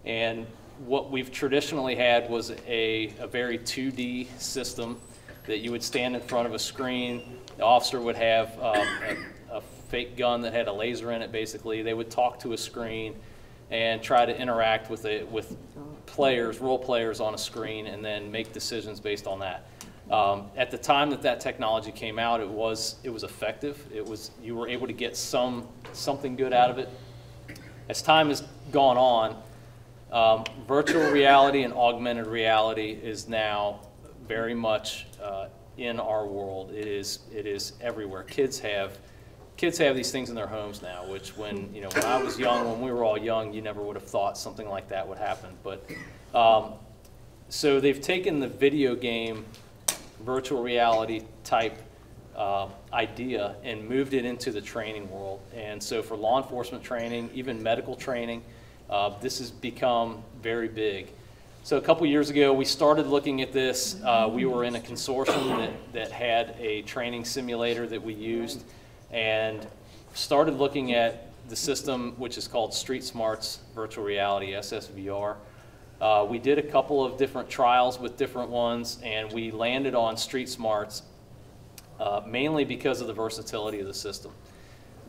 And what we've traditionally had was a very 2D system that you would stand in front of a screen. The officer would have a fake gun that had a laser in it, basically. They would talk to a screen and try to interact with players, role players on a screen, and then make decisions based on that. At the time that technology came out, it was effective. You were able to get something good out of it. As time has gone on, virtual reality and augmented reality is now very much in our world. It is everywhere. Kids have these things in their homes now, which when I was young, when we were all young, you never would have thought something like that would happen. But so they've taken the video game virtual reality type idea and moved it into the training world. And so for law enforcement training, even medical training, this has become very big. So a couple years ago, we started looking at this. We were in a consortium that had a training simulator that we used, and started looking at the system, which is called Street Smarts Virtual Reality, SSVR. We did a couple of different trials with different ones, and we landed on Street Smarts mainly because of the versatility of the system.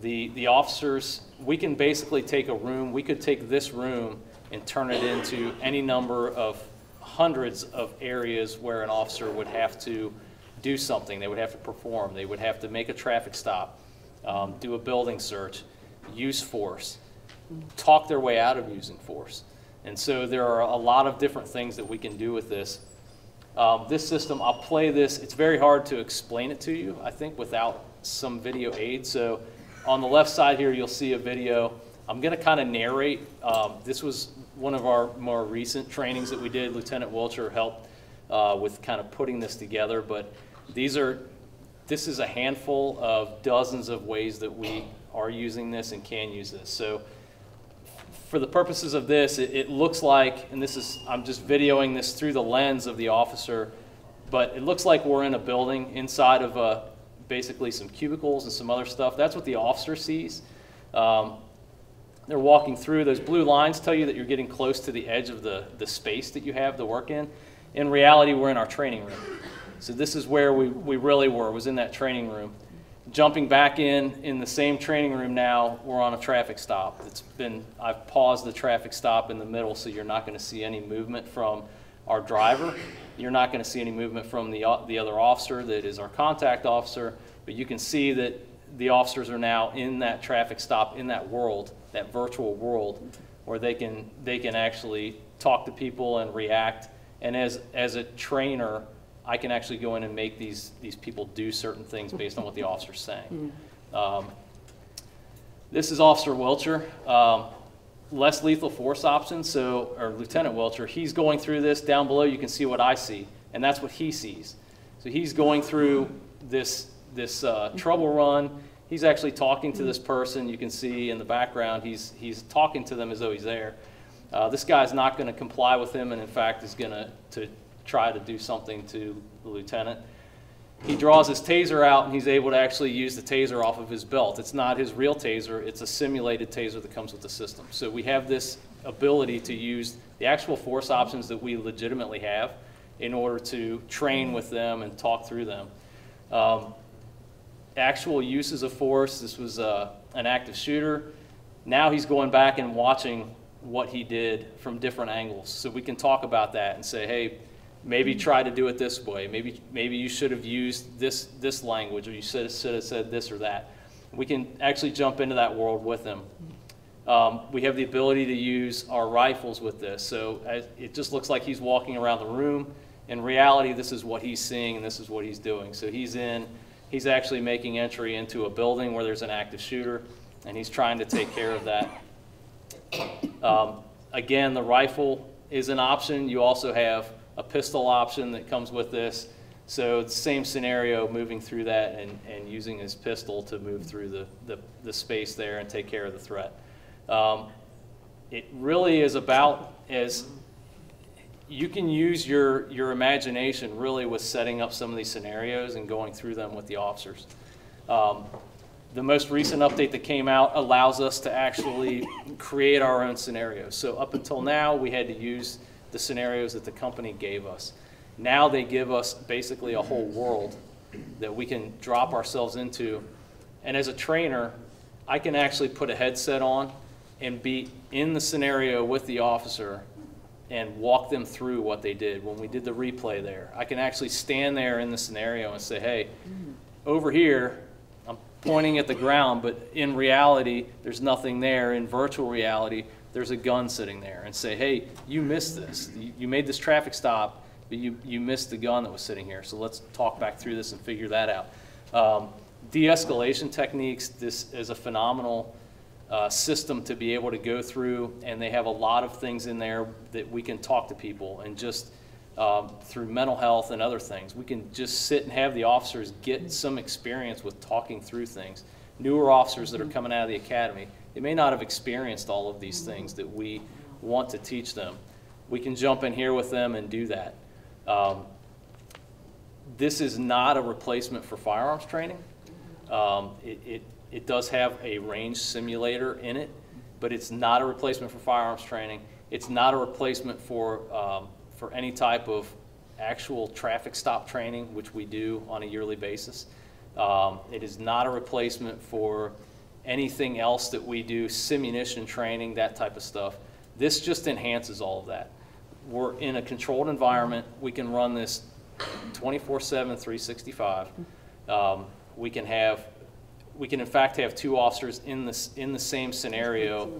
The officers, we can basically take a room, we could take this room and turn it into any number of hundreds of areas where an officer would have to do something. They would have to perform. They would have to make a traffic stop, do a building search, use force, talk their way out of using force. And so there are a lot of different things that we can do with this. This system, I'll play this. It's very hard to explain it to you, I think, without some video aid. So on the left side here, you'll see a video. I'm going to kind of narrate. This was one of our more recent trainings that we did. Lieutenant Wilcher helped with kind of putting this together. But this is a handful of dozens of ways that we are using this and can use this. So for the purposes of this, it looks like, and I'm just videoing this through the lens of the officer, but it looks like we're in a building inside of basically some cubicles and some other stuff. That's what the officer sees. they're walking through. Those blue lines tell you that you're getting close to the edge of the space that you have to work in. In reality, we're in our training room. So this is where we really were, was in that training room. Jumping back in the same training room now, we're on a traffic stop. I've paused the traffic stop in the middle, so you're not going to see any movement from our driver. You're not going to see any movement from the other officer that is our contact officer, but you can see that the officers are now in that traffic stop, in that world, that virtual world, where they can actually talk to people and react. And as a trainer, I can actually go in and make these people do certain things based on what the officer's saying. This is Officer Wilcher, less lethal force option, or Lieutenant Wilcher. He's going through this. Down below you can see what I see, and that's what he sees. So he's going through this trouble run. He's actually talking to this person. You can see in the background he's talking to them as though he's there. This guy's not going to comply with him, and in fact is going to try to do something to the lieutenant. He draws his taser out, and he's able to actually use the taser off of his belt. It's not his real taser. It's a simulated taser that comes with the system. So we have this ability to use the actual force options that we legitimately have in order to train with them and talk through them. Actual uses of force, this was an active shooter. Now he's going back and watching what he did from different angles. So we can talk about that and say, hey, maybe try to do it this way. Maybe you should have used this language, or you should have said this or that. We can actually jump into that world with him. We have the ability to use our rifles with this. So it just looks like he's walking around the room. In reality, this is what he's seeing and this is what he's doing. So he's actually making entry into a building where there's an active shooter, and he's trying to take care of that. Again, the rifle is an option. You also have a pistol option that comes with this. So it's the same scenario, moving through that and using his pistol to move through the space there and take care of the threat. It really is about, as you can use your imagination really with setting up some of these scenarios and going through them with the officers. The most recent update that came out allows us to actually create our own scenarios. So up until now, we had to use the scenarios that the company gave us. Now they give us basically a whole world that we can drop ourselves into. And as a trainer, I can actually put a headset on and be in the scenario with the officer and walk them through what they did when we did the replay there. I can actually stand there in the scenario and say, hey, over here, I'm pointing at the ground, but in reality, there's nothing there. In virtual reality, there's a gun sitting there, and say, hey, you missed this. You made this traffic stop, but you missed the gun that was sitting here. So let's talk back through this and figure that out. De-escalation techniques, this is a phenomenal system to be able to go through, and they have a lot of things in there that we can talk to people, and just through mental health and other things. We can just sit and have the officers get some experience with talking through things. Newer officers that are coming out of the academy, they may not have experienced all of these things that we want to teach them. We can jump in here with them and do that. This is not a replacement for firearms training. It does have a range simulator in it, but it's not a replacement for firearms training. It's not a replacement for any type of actual traffic stop training, which we do on a yearly basis. It is not a replacement for anything else that we do, simunition training, that type of stuff. This just enhances all of that. We're in a controlled environment. We can run this 24/7, 365. We can in fact have two officers in the same scenario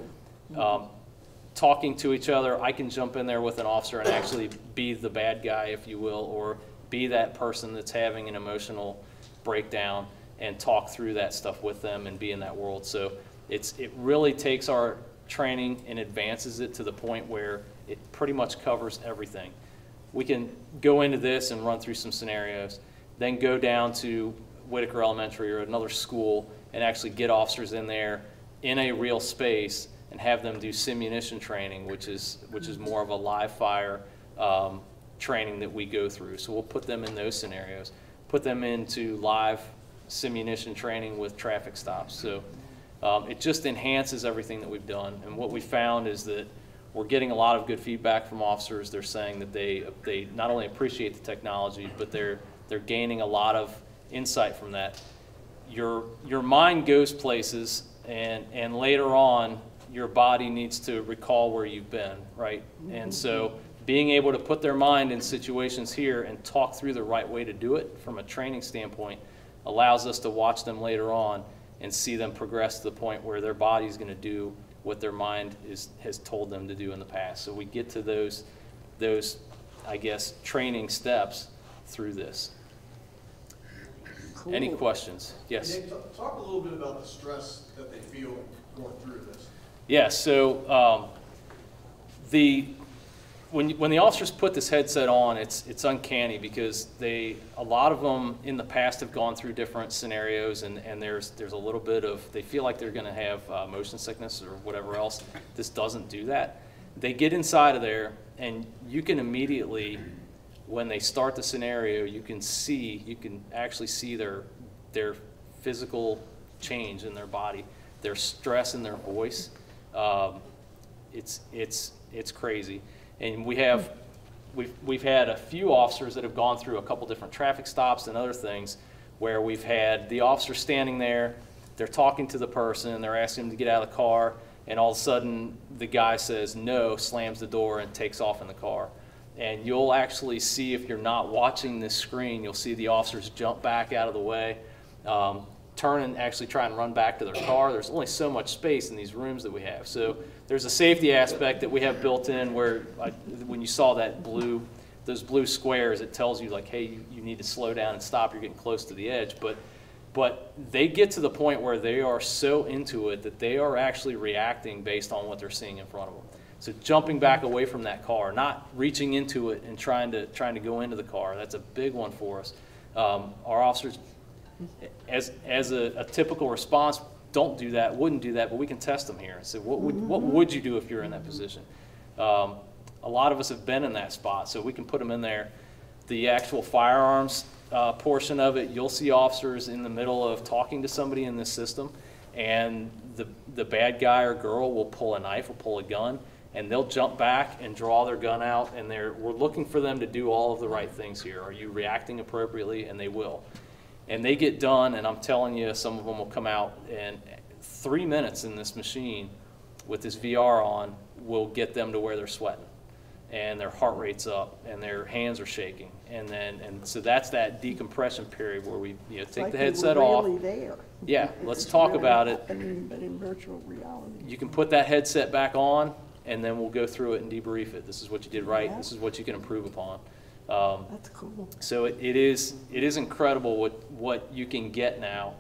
talking to each other. I can jump in there with an officer and actually be the bad guy, if you will, or be that person that's having an emotional breakdown and talk through that stuff with them and be in that world. So it really takes our training and advances it to the point where it pretty much covers everything. We can go into this and run through some scenarios, then go down to Whitaker Elementary or another school and actually get officers in there in a real space and have them do simunition training, which is more of a live fire training that we go through. So we'll put them in those scenarios, put them into live simunition training with traffic stops. So It just enhances everything that we've done. And what we found is that we're getting a lot of good feedback from officers. They're saying that they not only appreciate the technology, but they're gaining a lot of insight from that. Your mind goes places, and later on, your body needs to recall where you've been, right? And so being able to put their mind in situations here and talk through the right way to do it from a training standpoint allows us to watch them later on and see them progress to the point where their body's going to do what their mind has told them to do in the past. So we get to those, I guess, training steps through this. Cool. Any questions? Yes? Nick, talk a little bit about the stress that they feel going through this. Yeah, so when the officers put this headset on, it's uncanny because a lot of them in the past have gone through different scenarios, and there's a little bit of, they feel like they're going to have motion sickness or whatever else. This doesn't do that. They get inside of there, and you can immediately, when they start the scenario, you can actually see their physical change in their body, their stress in their voice. It's crazy. And we've had a few officers that have gone through a couple different traffic stops and other things where we've had the officer standing there, they're talking to the person, they're asking them to get out of the car, and all of a sudden the guy says no, slams the door, and takes off in the car. And you'll actually see, if you're not watching this screen, you'll see the officers jump back out of the way, turn and actually try and run back to their car. There's only so much space in these rooms that we have. So there's a safety aspect that we have built in where when you saw those blue squares, it tells you like, hey, you need to slow down and stop. You're getting close to the edge. But they get to the point where they are so into it that they are actually reacting based on what they're seeing in front of them. So jumping back away from that car, not reaching into it and trying to go into the car. That's a big one for us. Our officers, as a typical response, don't do that, wouldn't do that, but we can test them here. So what would you do if you're in that position? A lot of us have been in that spot, so we can put them in there. The actual firearms portion of it, you'll see officers in the middle of talking to somebody in this system, and the bad guy or girl will pull a knife or pull a gun, and they'll jump back and draw their gun out, and we're looking for them to do all of the right things here. Are you reacting appropriately? And they will. And they get done, and I'm telling you, some of them will come out, and 3 minutes in this machine with this VR on will get them to where they're sweating, and their heart rate's up, and their hands are shaking, and so that's that decompression period where we take the headset off. Really there. Yeah, let's talk really about it. But in virtual reality. You can put that headset back on, and then we'll go through it and debrief it. This is what you did right. Yeah. This is what you can improve upon. That's cool. So it is incredible what you can get now,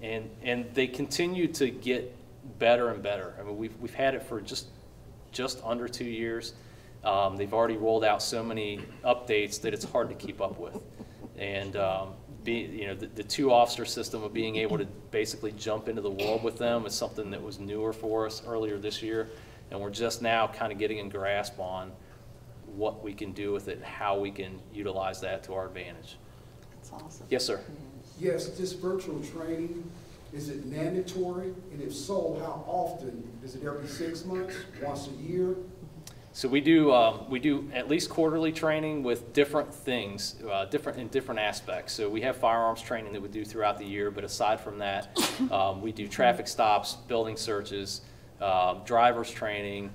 and they continue to get better and better. I mean, we've had it for just under 2 years. They've already rolled out so many updates that it's hard to keep up with. And the 2-officer system of being able to basically jump into the world with them is something that was newer for us earlier this year, and we're just now kind of getting a grasp on what we can do with it and how we can utilize that to our advantage. That's awesome. Yes, sir. Yes, this virtual training, is it mandatory? And if so, how often? Is it every 6 months, once a year? So we do at least quarterly training with different things, in different aspects. So we have firearms training that we do throughout the year, but aside from that, we do traffic stops, building searches, driver's training,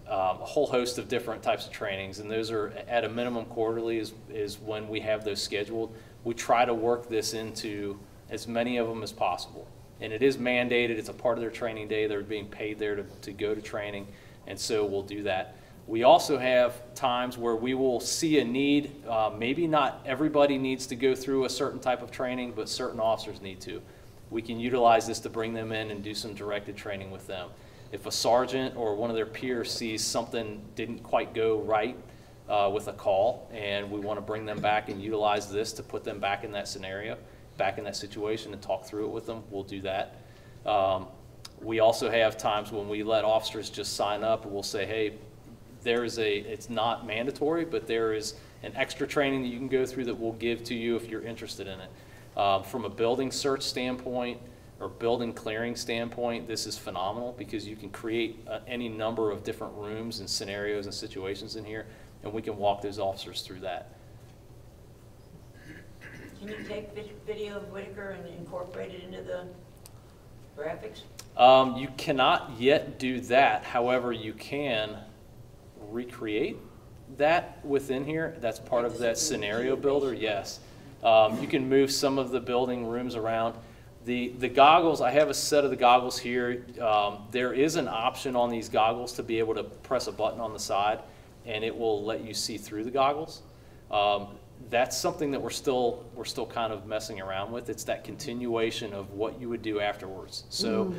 a whole host of different types of trainings, and those are at a minimum quarterly is when we have those scheduled. We try to work this into as many of them as possible, and it is mandated. It's a part of their training day. They're being paid there to go to training, and so we'll do that. We also have times where we will see a need. Maybe not everybody needs to go through a certain type of training, but certain officers need to. We can utilize this to bring them in and do some directed training with them. If a sergeant or one of their peers sees something didn't quite go right with a call, and we want to bring them back and utilize this to put them back in that scenario, back in that situation, and talk through it with them, we'll do that. We also have times when we let officers just sign up, and we'll say, hey, it's not mandatory, but there is an extra training that you can go through that we'll give to you if you're interested in it. From a building search standpoint, or building clearing standpoint, this is phenomenal because you can create any number of different rooms and scenarios and situations in here, and we can walk those officers through that. Can you take video of Whitaker and incorporate it into the graphics? You cannot yet do that. However, you can recreate that within here. That's part of that scenario builder, yes. You can move some of the building rooms around. The goggles, I have a set of the goggles here. There is an option on these goggles to be able to press a button on the side and it will let you see through the goggles. That's something that we're still kind of messing around with. It's that continuation of what you would do afterwards. So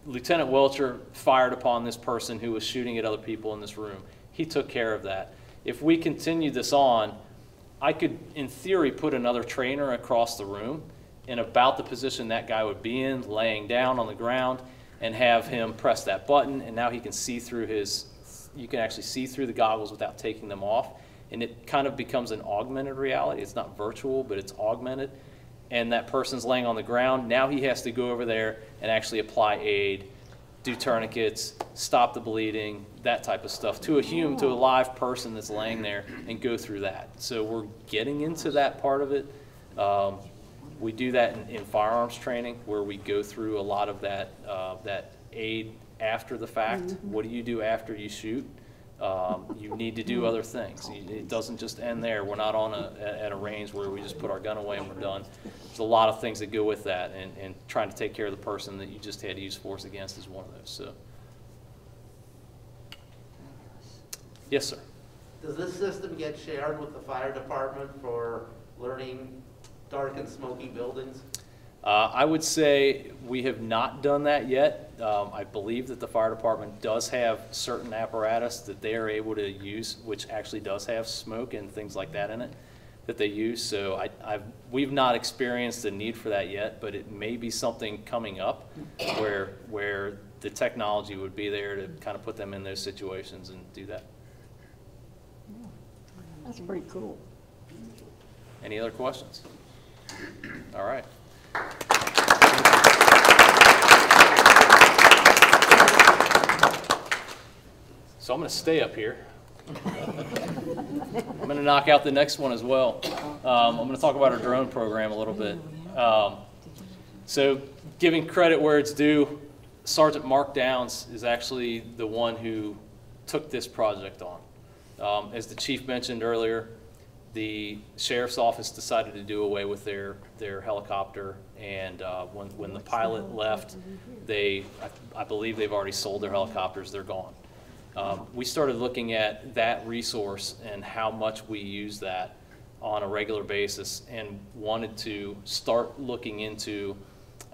Lieutenant Welcher fired upon this person who was shooting at other people in this room. He took care of that. If we continue this on, I could, in theory, put another trainer across the room in about the position that guy would be in, laying down on the ground, and have him press that button, and now he can see through you can actually see through the goggles without taking them off, and it kind of becomes an augmented reality. It's not virtual, but it's augmented, and that person's laying on the ground. Now he has to go over there and actually apply aid, do tourniquets, stop the bleeding, that type of stuff, to a live person that's laying there, and go through that. So we're getting into that part of it. We do that in firearms training, where we go through a lot of that, that aid after the fact. What do you do after you shoot? You need to do other things. It doesn't just end there. We're not on at a range where we just put our gun away and we're done. There's a lot of things that go with that, and trying to take care of the person that you just had to use force against is one of those. So, yes, sir. Does this system get shared with the fire department for learning dark and smoky buildings? I would say we have not done that yet. I believe that the fire department does have certain apparatus that they are able to use, which actually does have smoke and things like that in it that they use. So we've not experienced the need for that yet, but it may be something coming up where the technology would be there to kind of put them in those situations and do that. That's pretty cool. Any other questions? All right. So I'm going to stay up here. I'm going to knock out the next one as well. I'm going to talk about our drone program a little bit. So giving credit where it's due, Sergeant Mark Downs is actually the one who took this project on. As the chief mentioned earlier, the sheriff's office decided to do away with their helicopter, and when the pilot left, I believe they've already sold their helicopters. They're gone. We started looking at that resource and how much we use that on a regular basis, and wanted to start looking into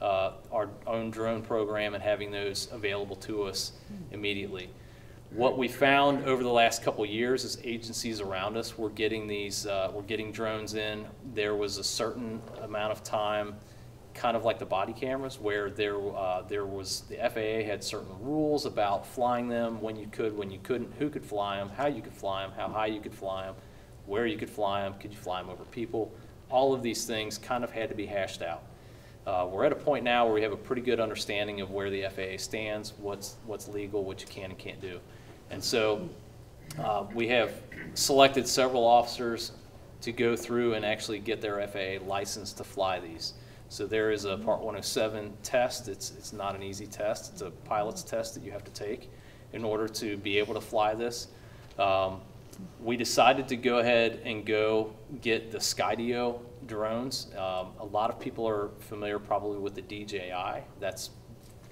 our own drone program and having those available to us immediately. What we found over the last couple of years is agencies around us were getting we're getting drones in. There was a certain amount of time, kind of like the body cameras, where there was, the FAA had certain rules about flying them, when you could, when you couldn't, who could fly them, how you could fly them, how high you could fly them, where you could fly them, could you fly them over people. All of these things kind of had to be hashed out. We're at a point now where we have a pretty good understanding of where the FAA stands, what's legal, what you can and can't do. And so we have selected several officers to go through and actually get their FAA license to fly these. So there is a Part 107 test. It's not an easy test. It's a pilot's test that you have to take in order to be able to fly this. We decided to go ahead and go get the Skydio drones. A lot of people are familiar probably with the DJI. That's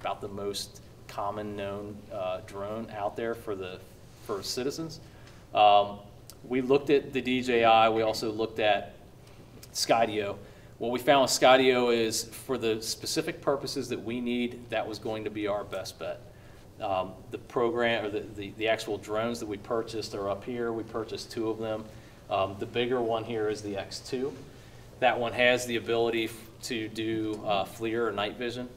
about the most common known drone out there for citizens. We looked at the DJI. We also looked at Skydio. What we found with Skydio is, for the specific purposes that we need, that was going to be our best bet. The program, or the actual drones that we purchased are up here. We purchased 2 of them. The bigger one here is the X2. That one has the ability to do FLIR or night vision.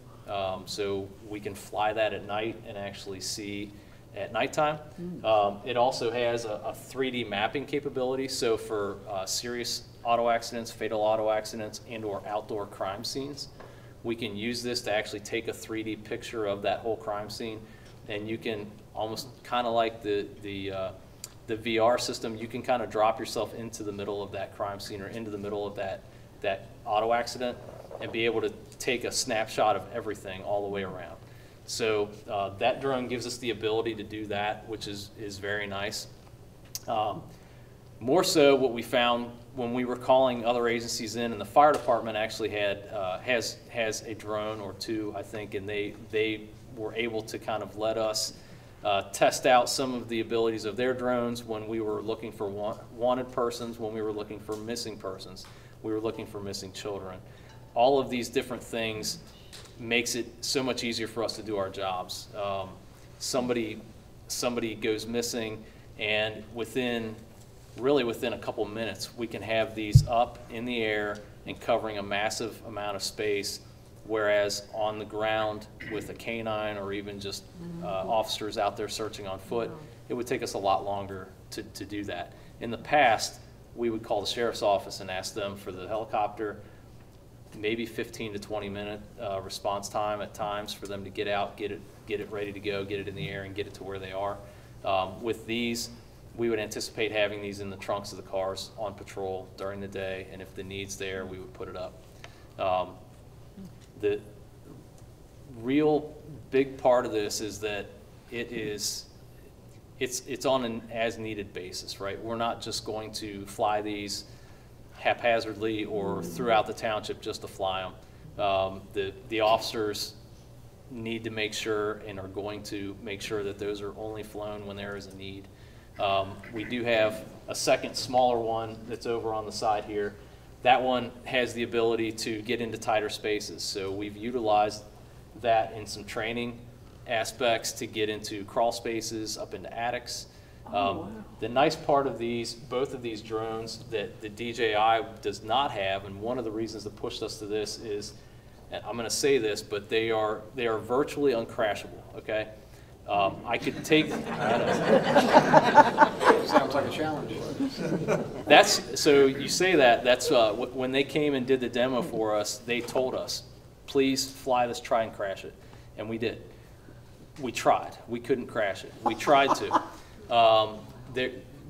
So we can fly that at night and actually see at nighttime. It also has a 3D mapping capability. So for serious auto accidents, fatal auto accidents, and or outdoor crime scenes, We can use this to actually take a 3D picture of that whole crime scene, and you can almost kind of like the VR system, you can kind of drop yourself into the middle of that crime scene or into the middle of that auto accident and be able to take a snapshot of everything all the way around. So that drone gives us the ability to do that, which is very nice. More so what we found when we were calling other agencies in, and the fire department actually has a drone or two, I think, and they were able to kind of let us test out some of the abilities of their drones when we were looking for wanted persons, when we were looking for missing persons, we were looking for missing children. All of these different things makes it so much easier for us to do our jobs. Somebody goes missing, and really within a couple minutes, we can have these up in the air and covering a massive amount of space, whereas on the ground with a canine or even just officers out there searching on foot, it would take us a lot longer to do that. In the past, we would call the sheriff's office and ask them for the helicopter, maybe 15 to 20 minute response time at times for them to get out, get it ready to go, get it in the air, and get it to where they are. With these, we would anticipate having these in the trunks of the cars on patrol during the day, and if the need's there, we would put it up. The real big part of this is that it's on an as-needed basis, right? We're not just going to fly these haphazardly or throughout the township just to fly them. The officers need to make sure and are going to make sure that those are only flown when there is a need. We do have a second smaller one that's over on the side here. That one has the ability to get into tighter spaces. So we've utilized that in some training aspects to get into crawl spaces, up into attics. The nice part of both of these drones that the DJI does not have, and one of the reasons that pushed us to this is, and I'm going to say this, but they are virtually uncrashable. Okay, I could take. Sounds like a challenge. So you say that. That's when they came and did the demo for us. They told us, please fly this, try and crash it, and we did. We tried. We couldn't crash it. We tried to.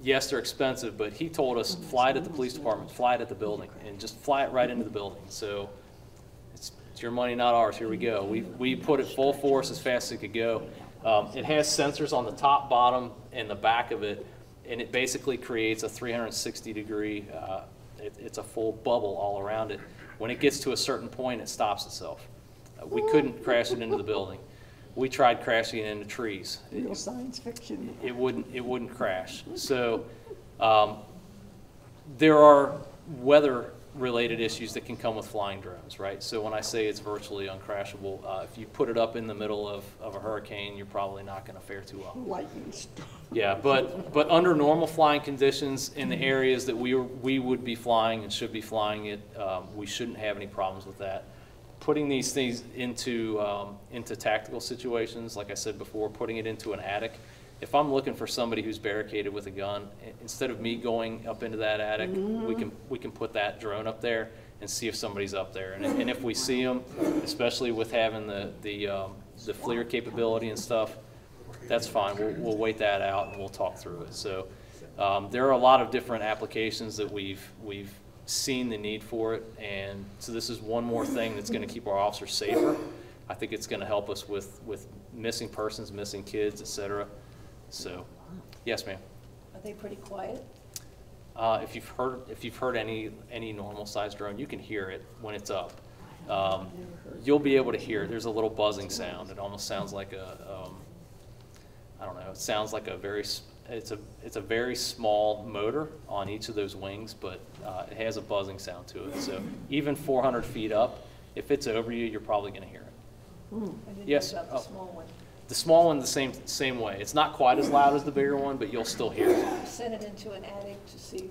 Yes, they're expensive, but he told us, fly it at the police department, fly it at the building, and just fly it right into the building. So it's your money, not ours. Here we go. We put it full force as fast as it could go. It has sensors on the top, bottom, and the back of it, and it basically creates a 360-degree, it's a full bubble all around it. When it gets to a certain point, it stops itself. We couldn't crash it into the building. We tried crashing it into trees. Real science fiction. It wouldn't crash. So there are weather-related issues that can come with flying drones, right? So when I say it's virtually uncrashable, if you put it up in the middle of a hurricane, you're probably not going to fare too well. Lightning storm. Yeah, but under normal flying conditions in the areas that we would be flying and should be flying it, we shouldn't have any problems with that. Putting these things into tactical situations, like I said before, putting it into an attic. If I'm looking for somebody who's barricaded with a gun, instead of me going up into that attic, we can put that drone up there and see if somebody's up there. And if we see them, especially with having the FLIR capability and stuff, that's fine. We'll wait that out and we'll talk through it. So there are a lot of different applications that we've seen the need for it, and so this is one more thing that's going to keep our officers safer. I think it's going to help us with missing persons, missing kids, etc. So, yes, ma'am. Are they pretty quiet? If you've heard any normal sized drone, you can hear it when it's up. You'll be able to hear it. There's a little buzzing sound. It almost sounds like I don't know. It sounds like it's a very small motor on each of those wings, but it has a buzzing sound to it. So even 400 feet up, if it's over you, you're probably going to hear it. Yes. About the small one. The small one, the same way. It's not quite as loud as the bigger one, but you'll still hear it. Send it into an attic to see.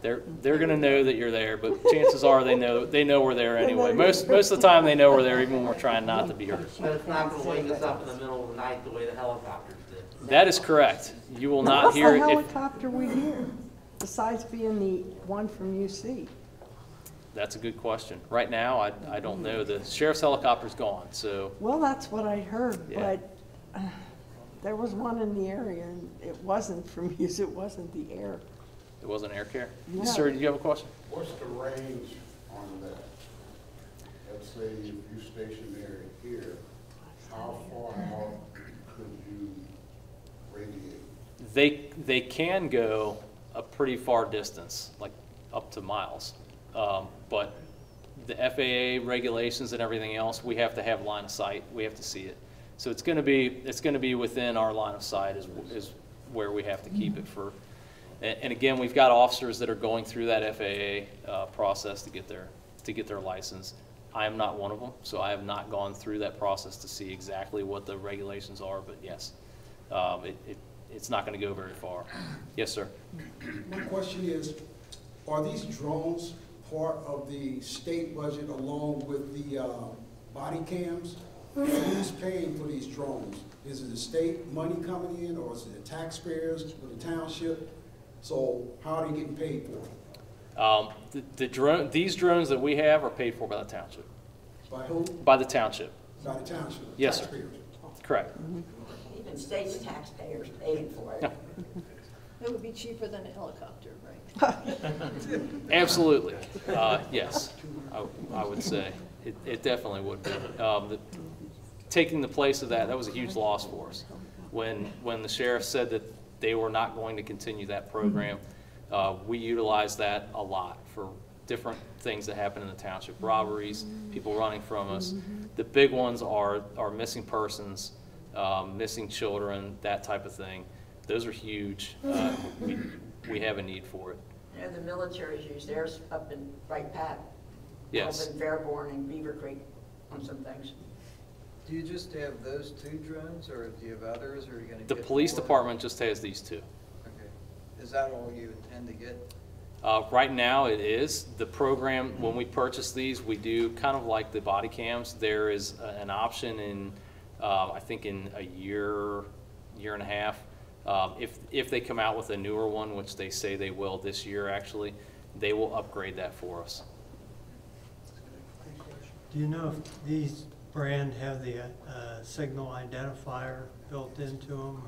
They're going to know that you're there, but chances are they know we're there anyway. Most of the time they know we're there, even when we're trying not to be heard. But it's not going to wake us up in the middle of the night the way the helicopters did. That is correct. You will not hear it. What's the helicopter we hear, besides being the one from UC? That's a good question. Right now, I don't know. The sheriff's helicopter's gone, so. Well, that's what I heard, Yeah. but there was one in the area, and it wasn't from use, it wasn't the air. It wasn't air care? No. Sir, do you have a question? What's the range on that? Let's say if you stationary here, how far out could you radiate? They can go a pretty far distance, like up to miles. But the FAA regulations and everything else, we have to have line of sight. We have to see it. So it's going to be within our line of sight is where we have to keep it for. And again, we've got officers that are going through that FAA process to get their license. I am not one of them, so I have not gone through that process to see exactly what the regulations are. But yes, it's not going to go very far. Yes, sir. My question is, are these drones part of the state budget along with the body cams? Who's paying for these drones? Is it the state money coming in, or is it the taxpayers or the township? So how are they getting paid for? These drones that we have are paid for by the township. By who? By the township. By the township? Yes, sir. Taxpayers. Correct. Even state's taxpayers paying for it. It would be cheaper than a helicopter, right? Absolutely. Yes, I would say. It definitely would be. Taking the place of that was a huge loss for us. When the sheriff said that they were not going to continue that program, we utilized that a lot for different things that happen in the township, robberies, people running from us. The big ones are missing persons, missing children, that type of thing. Those are huge. We have a need for it. You know, the military's used theirs up in Wright Pat. Yes. Up in Fairborn and Beaver Creek on some things. Do you just have those 2 drones, or do you have others, or are you going to The get police more? department just has these 2. Okay. Is that all you intend to get? Right now it is. The program, when we purchase these, we do kind of like the body cams. There is an option in, I think in a year and a half, if they come out with a newer one, which they say they will this year actually, they will upgrade that for us. Do you know if these brand have the signal identifier built into them,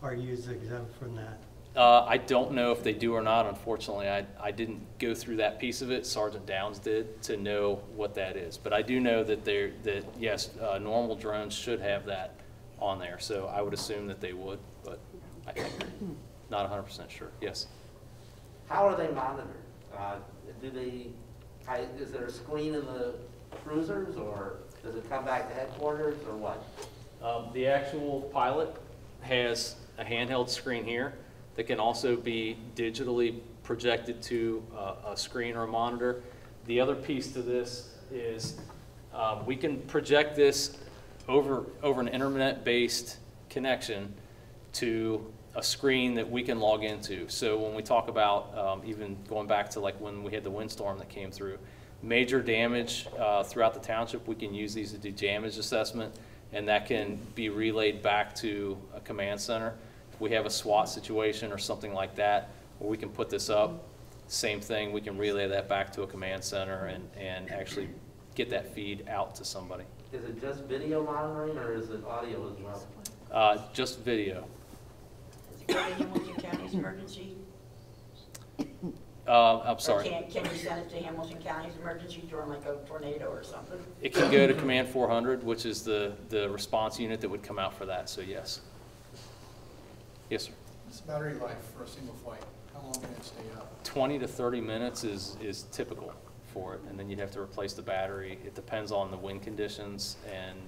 or are you exempt from that? I don't know if they do or not. Unfortunately, I didn't go through that piece of it. Sergeant Downs did to know what that is. But I do know that yes, normal drones should have that on there. So I would assume that they would, but I'm not 100% sure. Yes. How are they monitored? Is there a screen in the cruisers, or does it come back to headquarters, or what? The actual pilot has a handheld screen here that can also be digitally projected to a screen or a monitor. The other piece to this is we can project this over an internet-based connection to a screen that we can log into. So when we talk about even going back to like when we had the windstorm that came through, major damage throughout the township, we can use these to do damage assessment, and that can be relayed back to a command center. If we have a SWAT situation or something like that, where we can put this up, same thing, we can relay that back to a command center and actually get that feed out to somebody. Is it just video monitoring, or is it audio as well? Just video. Does it go to Hamilton County's emergency? I'm Or sorry. can you send it to Hamilton County's emergency during like a tornado or something? It can go to Command 400, which is the response unit that would come out for that, so yes. Yes, sir. What's the battery life for a single flight? How long can it stay up? 20 to 30 minutes is typical for it, and then you'd have to replace the battery. It depends on the wind conditions and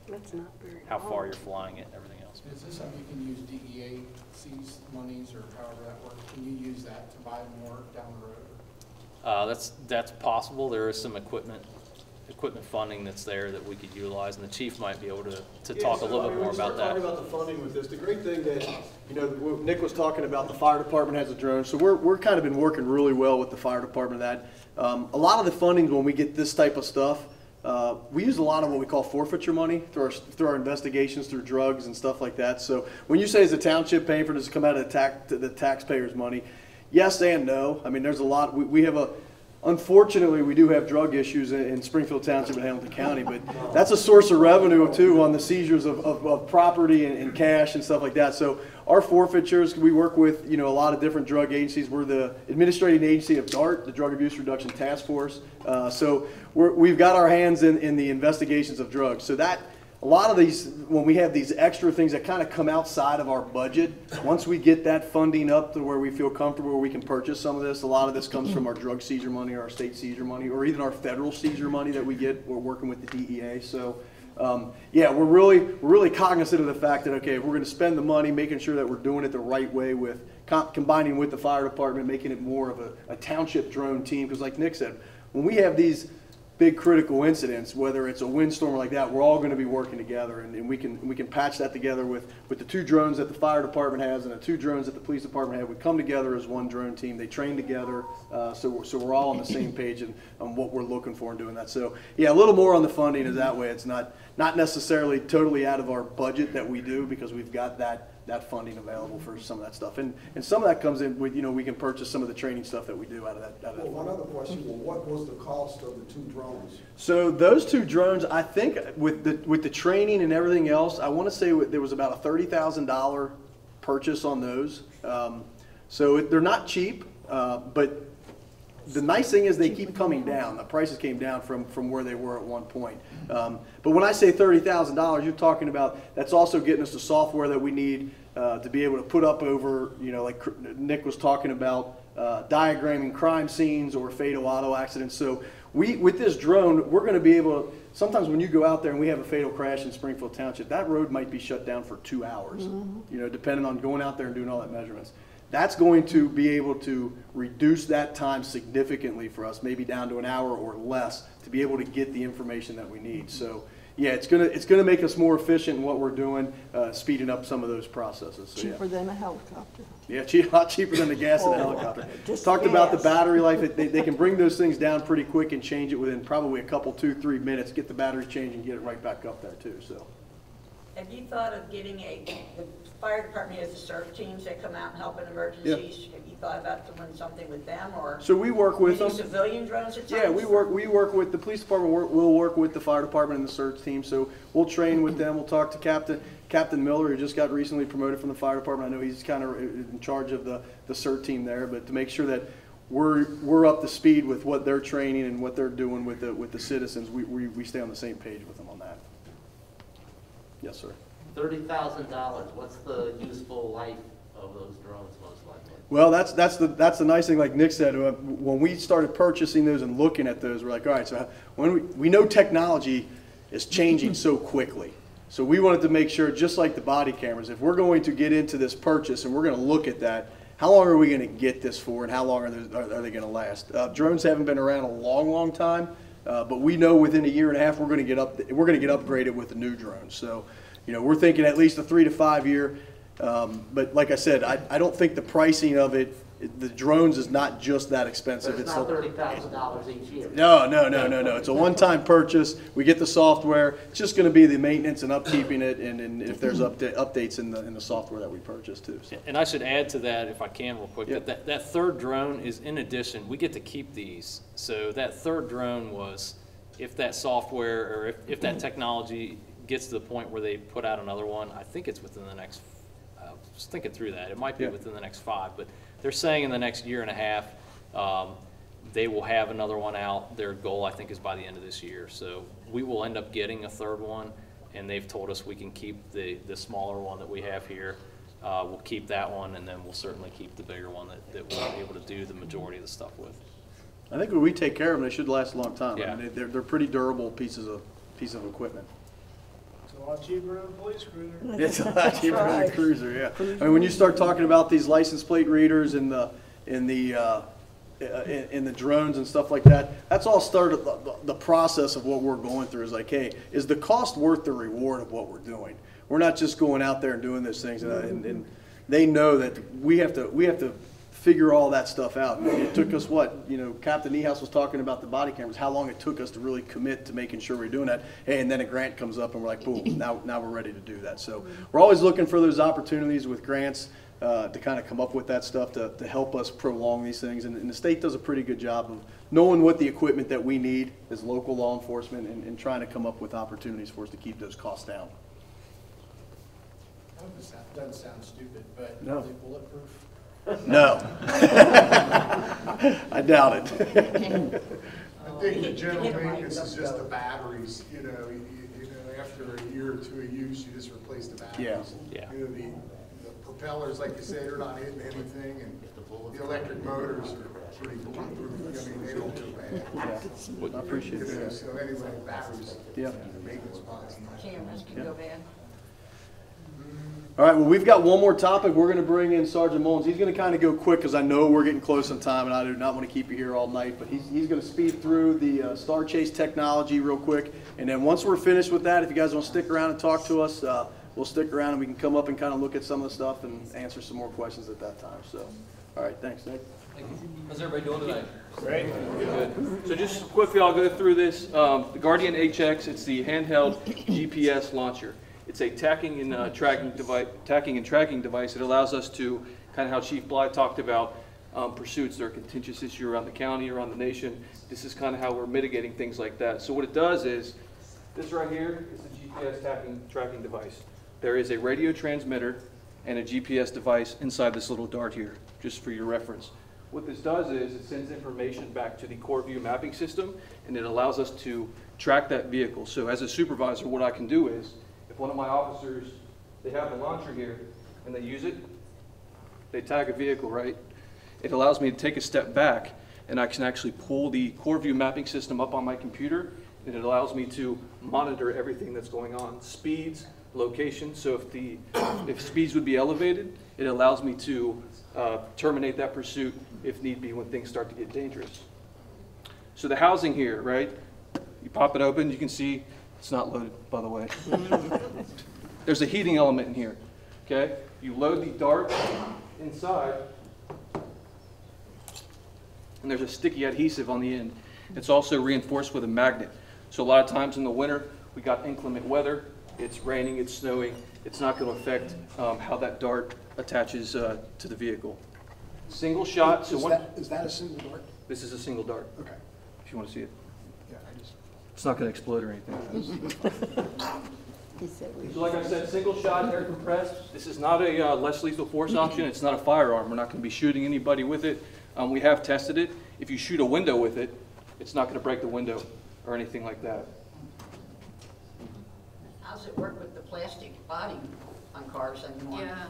That's not very how far long. you're flying it and everything else. Is this something you can use DEA's monies, or however that works? Can you use that to buy more down the road? That's possible. There is some equipment funding that's there that we could utilize, and the chief might be able to talk a little bit more about that. Talking about the funding with this, the great thing that, you know, Nick was talking about, the fire department has a drone, so we're kind of been working really well with the fire department. That a lot of the funding when we get this type of stuff, we use a lot of what we call forfeiture money through our investigations, through drugs and stuff like that. So when you say is the township paying for this to come out of the taxpayers' money, yes and no. I mean, there's a lot. We have unfortunately, we do have drug issues in Springfield Township and Hamilton County, but that's a source of revenue too on the seizures of property and cash and stuff like that. So our forfeitures, we work with, you know, a lot of different drug agencies. We're the administrating agency of DART, the Drug Abuse Reduction Task Force. So we've got our hands in the investigations of drugs. So that, a lot of these, when we have these extra things that kind of come outside of our budget, once we get that funding up to where we feel comfortable where we can purchase some of this, a lot of this comes from our drug seizure money or our state seizure money or even our federal seizure money that we get. We're working with the DEA. So yeah, we're really cognizant of the fact that, okay, if we're going to spend the money, making sure that we're doing it the right way with combining with the fire department, making it more of a township drone team. Because like Nick said, when we have these big critical incidents, whether it's a windstorm or like that, we're all going to be working together, and we can patch that together with the 2 drones that the fire department has and the 2 drones that the police department have. We come together as one drone team. They train together, so we're all on the same page on what we're looking for in doing that. So yeah, a little more on the funding is that way. It's not necessarily totally out of our budget that we do, because we've got that funding available for some of that stuff, and some of that comes in with, you know, we can purchase some of the training stuff that we do out of that. Well, one other question, well, what was the cost of the 2 drones? So those 2 drones, I think with the training and everything else, I want to say there was about a $30,000 purchase on those. So they're not cheap, but the nice thing is they keep coming down. The prices came down from where they were at one point. But when I say $30,000, you're talking about, that's also getting us the software that we need to be able to put up over, you know, like Nick was talking about, diagramming crime scenes or fatal auto accidents. So with this drone, we're going to be able to, sometimes when you go out there and we have a fatal crash in Springfield Township, that road might be shut down for 2 hours, you know, depending on going out there and doing all that measurements. That's going to be able to reduce that time significantly for us, maybe down to an hour or less, to be able to get the information that we need. So yeah, it's gonna make us more efficient in what we're doing, speeding up some of those processes. So, Cheaper than a helicopter. Yeah, a lot cheaper than the gas in the helicopter. Just Talked about the gas. battery life. They can bring those things down pretty quick and change it within probably a couple, 2-3 minutes, get the battery changed and get it right back up there too. So. Have you thought of getting the fire department has the surf teams that come out and help in emergencies? Have you thought about doing something with them, or? So we work with them. Civilian drones at times? Yeah, we work with the police department. We'll work with the fire department and the search team. So we'll train with them. We'll talk to Captain Miller, who just got recently promoted from the fire department. I know he's kind of in charge of the search team there, but to make sure that we're up to speed with what they're training and what they're doing with the citizens, we stay on the same page with them on that. Yes, sir. $30,000, what's the useful life of those drones most likely? Well, that's the nice thing, like Nick said, when we started purchasing those and looking at those, we're like, all right, so when we know technology is changing so quickly. So we wanted to make sure, just like the body cameras, if we're going to get into this purchase and we're going to look at that, how long are we going to get this for, and how long are they going to last? Drones haven't been around a long time. But we know within a year and a half we're going to get upgraded with the new drones. So, you know, we're thinking at least a 3 to 5 year. But like I said, I don't think the pricing of it, the drones is not just that expensive. It's not $30,000 each year. No. It's a one-time purchase. We get the software. It's just going to be the maintenance and upkeeping it, and if there's updates in the software that we purchase too. So. And I should add to that, if I can, real quick, that third drone is in addition. We get to keep these. So that third drone was, if that software or if that technology gets to the point where they put out another one, I think it's within the next. Just thinking through that, it might be within the next 5, but they're saying in the next year and a half they will have another one out. Their goal, I think, is by the end of this year. So we will end up getting a third one, and they've told us we can keep the smaller one that we have here. We'll keep that one, and then we'll certainly keep the bigger one that we'll be able to do the majority of the stuff with. I think when we take care of them, they should last a long time. Yeah. I mean, they're pretty durable pieces of equipment. It's a lot cheaper than a police cruiser. It's a lot cheaper than a cruiser, yeah. I mean, when you start talking about these license plate readers and the drones and stuff like that, that's all started the process of what we're going through. Is like, hey, is the cost worth the reward of what we're doing? We're not just going out there and doing those things, and they know that we have to figure all that stuff out. And it took us Captain Niehaus was talking about the body cameras, how long it took us to really commit to making sure we're doing that. Hey, and then a grant comes up and we're like, boom, now we're ready to do that. So we're always looking for those opportunities with grants. to kind of come up with that stuff to help us prolong these things. And the state does a pretty good job of knowing what the equipment that we need as local law enforcement and trying to come up with opportunities for us to keep those costs down. Doesn't sound stupid, but No. are they bulletproof? No. I doubt it. I think the general maintenance is just the batteries, you know, after a year or two of use, you just replace the batteries. Yeah. You know, the propellers, like you say, they're not hitting anything, and the electric motors are pretty bulletproof. I mean, they don't go bad. Yeah. I appreciate You know, that. so anyway, batteries, Yeah. maintenance wise. Cameras can go bad. All right, well, we've got one more topic. We're going to bring in Sergeant Mullins. He's going to kind of go quick because I know we're getting close on time, and I do not want to keep you here all night. But he's going to speed through the Star Chase technology real quick. And then once we're finished with that, if you guys want to stick around and talk to us, we'll stick around and we can come up and kind of look at some of the stuff and answer some more questions at that time. So, all right, thanks, Nick. Thank you. How's everybody doing tonight? Great. Good. So just quickly, I'll go through this. The Guardian HX, it's the handheld GPS launcher. It's a tracking and tracking device. It allows us to, kind of how Chief Bly talked about, pursuits that are a contentious issue around the county, around the nation. This is kind of how we're mitigating things like that. So what it does is, this right here is the GPS tracking device. There is a radio transmitter and a GPS device inside this little dart here, just for your reference. What this does is it sends information back to the core view mapping system, and it allows us to track that vehicle. So as a supervisor, what I can do is, if one of my officers, they have the launcher here and they use it, they tag a vehicle, right? It allows me to take a step back and I can actually pull the core view mapping system up on my computer, and it allows me to monitor everything that's going on, speeds, location. So if speeds would be elevated, it allows me to terminate that pursuit if need be when things start to get dangerous. So the housing here, right? You pop it open, you can see it's not loaded, by the way. There's a heating element in here, okay? You load the dart inside, and there's a sticky adhesive on the end. It's also reinforced with a magnet. So a lot of times in the winter, we got inclement weather, it's raining, it's snowing, it's not going to affect how that dart attaches to the vehicle. Single shot. So Is that a single dart? This is a single dart. Okay. If you want to see it. Yeah, I just. It's not going to explode or anything. He said we So like I said, single shot, air compressed. This is not a less lethal force option. It's not a firearm. We're not going to be shooting anybody with it. We have tested it. If you shoot a window with it, it's not going to break the window or anything like that. How's it work with the plastic body on cars anymore? Yeah.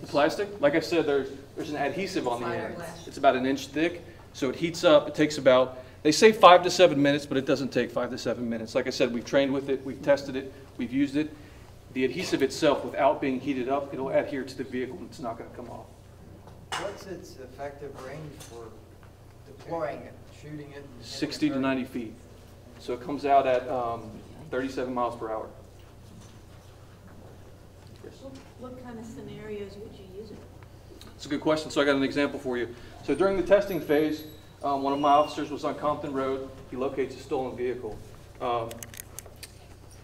Plastic, like I said, there's an adhesive on the end. Fiberglass. It's about 1 inch thick, so it heats up. It takes about, they say 5 to 7 minutes, but it doesn't take 5 to 7 minutes. Like I said, we've trained with it, we've tested it, we've used it. The adhesive itself, without being heated up, it'll adhere to the vehicle and it's not going to come off. What's its effective range for deploying it, shooting it? and 60 to hitting a 90 feet. So it comes out at 37 miles per hour. Yes. What kind of scenarios would you use it? It's a good question. So I got an example for you. So during the testing phase, one of my officers was on Compton Road. He locates a stolen vehicle.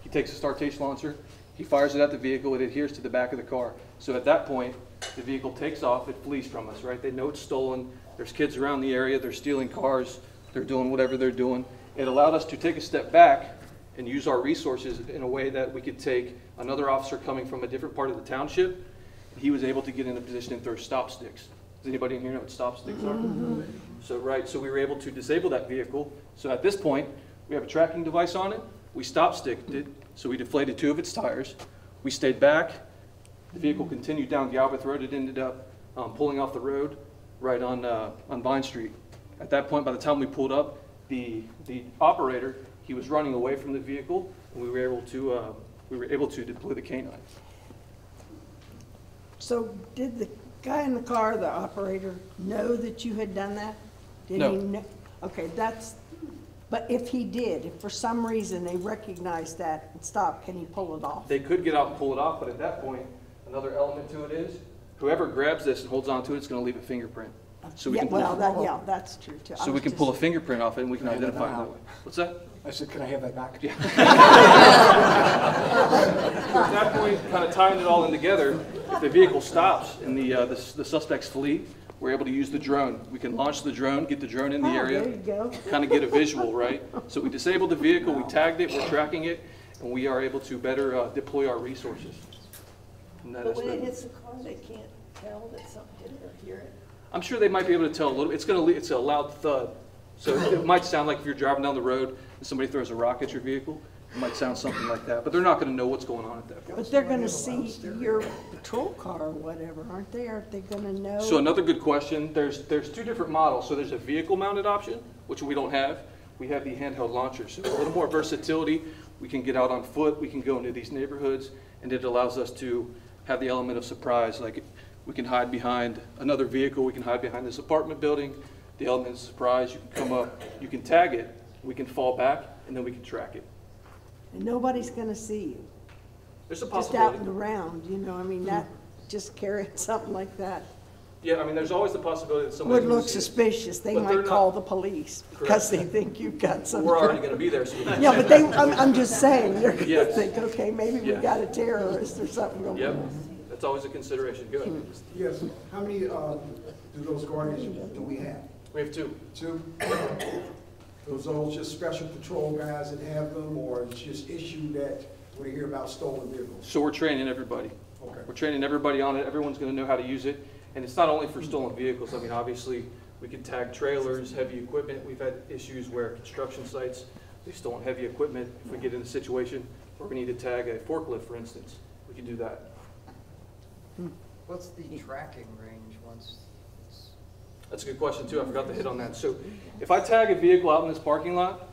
He takes a Star Chase launcher. He fires it at the vehicle. It adheres to the back of the car. So at that point, the vehicle takes off. It flees from us, right? They know it's stolen. There's kids around the area. They're stealing cars. They're doing whatever they're doing. It allowed us to take a step back and use our resources in a way that we could take another officer coming from a different part of the township. He was able to get in a position and throw stop sticks. Does anybody in here know what stop sticks are? So, right, so we were able to disable that vehicle. So at this point, we have a tracking device on it. We stop sticked it, so we deflated 2 of its tires. We stayed back. The vehicle continued down Galbraith Road. It ended up pulling off the road right on Vine Street. At that point, by the time we pulled up, the operator, he was running away from the vehicle, and we were able to deploy the canine. So did the guy in the car, the operator, know that you had done that? Did No. he know? Okay, but if he did, if for some reason they recognized that and stopped, can he pull it off? They could get out and pull it off, but at that point, another element to it is, whoever grabs this and holds on to it is going to leave a fingerprint. So we Yeah, can pull, well, that, yeah, that's true too. so we can pull a fingerprint off it and we can identify it that way. What's that? I said, can I have that back? Yeah. So at that point, kind of tying it all in together, if the vehicle stops and the suspects flee, we're able to use the drone. We can launch the drone, get the drone in the area. There you go. Kind of get a visual, right? So we disabled the vehicle, we tagged it, we're tracking it, and we are able to better deploy our resources. And that But when it aspect. hits the car, they can't tell that something hit it or hear it. I'm sure they might be able to tell a little. It's a loud thud, so it might sound like if you're driving down the road and somebody throws a rock at your vehicle, it might sound something like that. But they're not going to know what's going on at that point. But they're gonna see your patrol car or whatever, aren't they? Aren't they gonna know? So another good question. There's two different models. So there's a vehicle-mounted option, which we don't have. We have the handheld launcher, so a little more versatility. We can get out on foot. We can go into these neighborhoods, and it allows us to have the element of surprise. Like we can hide behind another vehicle. We can hide behind this apartment building. The element of surprise. You can come up. You can tag it. We can fall back, and then we can track it. And nobody's gonna see you. There's a Just possibility. out and around, you know, I mean, that, just carrying something like that Yeah, I mean, there's always the possibility that somebody would look suspicious. They But they're might call not- the police because they think you've got something. We're already going to be there. So we can Yeah, but they, I'm just saying, they're gonna Yes. think, okay, maybe we Yes. got a terrorist or something going Yep, on. that's always a consideration. Go ahead. Yes, how many, do those guardians do we have? We have two. Two? Those just special patrol guys that have them, or it's just issue that we hear about stolen vehicles? So we're training everybody. Okay. We're training everybody on it. Everyone's going to know how to use it. And it's not only for stolen vehicles. I mean, obviously, we can tag trailers, heavy equipment. We've had issues where construction sites, they've stolen heavy equipment. If we get in a situation where we need to tag a forklift, for instance, we can do that. What's the tracking range once it's That's a good question, too. I forgot to hit on that. So if I tag a vehicle out in this parking lot,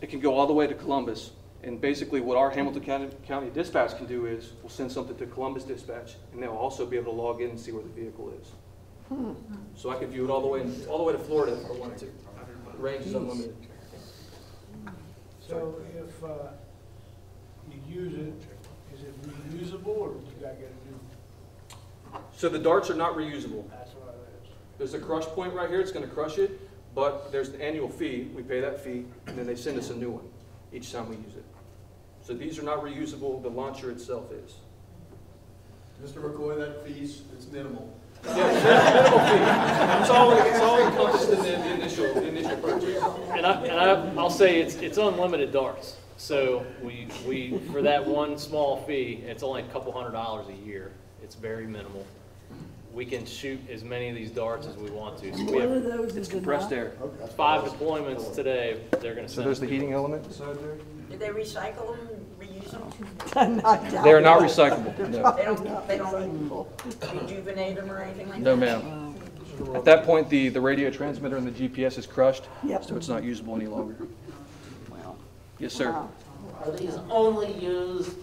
it can go all the way to Columbus. And basically what our Hamilton County Dispatch can do is we'll send something to Columbus Dispatch, and they'll also be able to log in and see where the vehicle is. So I can view it all the way to Florida if I wanted to. The range is unlimited. So if you use it, is it reusable or you gotta get a new? So the darts are not reusable. That's what it is. There's a crush point right here. It's going to crush it, but there's an annual fee. We pay that fee, and then they send us a new one each time we use it. So these are not reusable. The launcher itself is. Mr. McCoy, that fees, it's minimal. Yeah, it's all encompassed in the initial purchase. And I'll say it's unlimited darts. So we for that one small fee, it's only a couple $100s a year. It's very minimal. We can shoot as many of these darts as we want to. So we One have of those is compressed enough. air. 5 deployments today. They're going to So send. there's the heating element inside there. Do they recycle them, reuse them? They are not recyclable. No. They don't rejuvenate them or anything like that? No, ma'am. At that point, the radio transmitter and the GPS is crushed, Yep. so it's not usable any longer. Yes, sir. Wow. Are these only used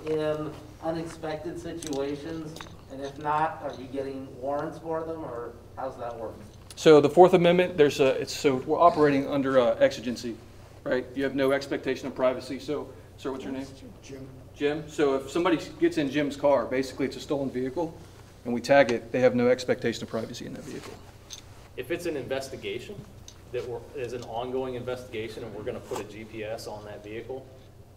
in unexpected situations? And if not, are you getting warrants for them, or how's that work? So the Fourth Amendment, so we're operating under exigency, right? You have no expectation of privacy. So, sir, what's your name? Jim? Jim. So if somebody gets in Jim's car, basically it's a stolen vehicle, and we tag it, they have no expectation of privacy in that vehicle. If it's an investigation, is an ongoing investigation, and we're going to put a GPS on that vehicle,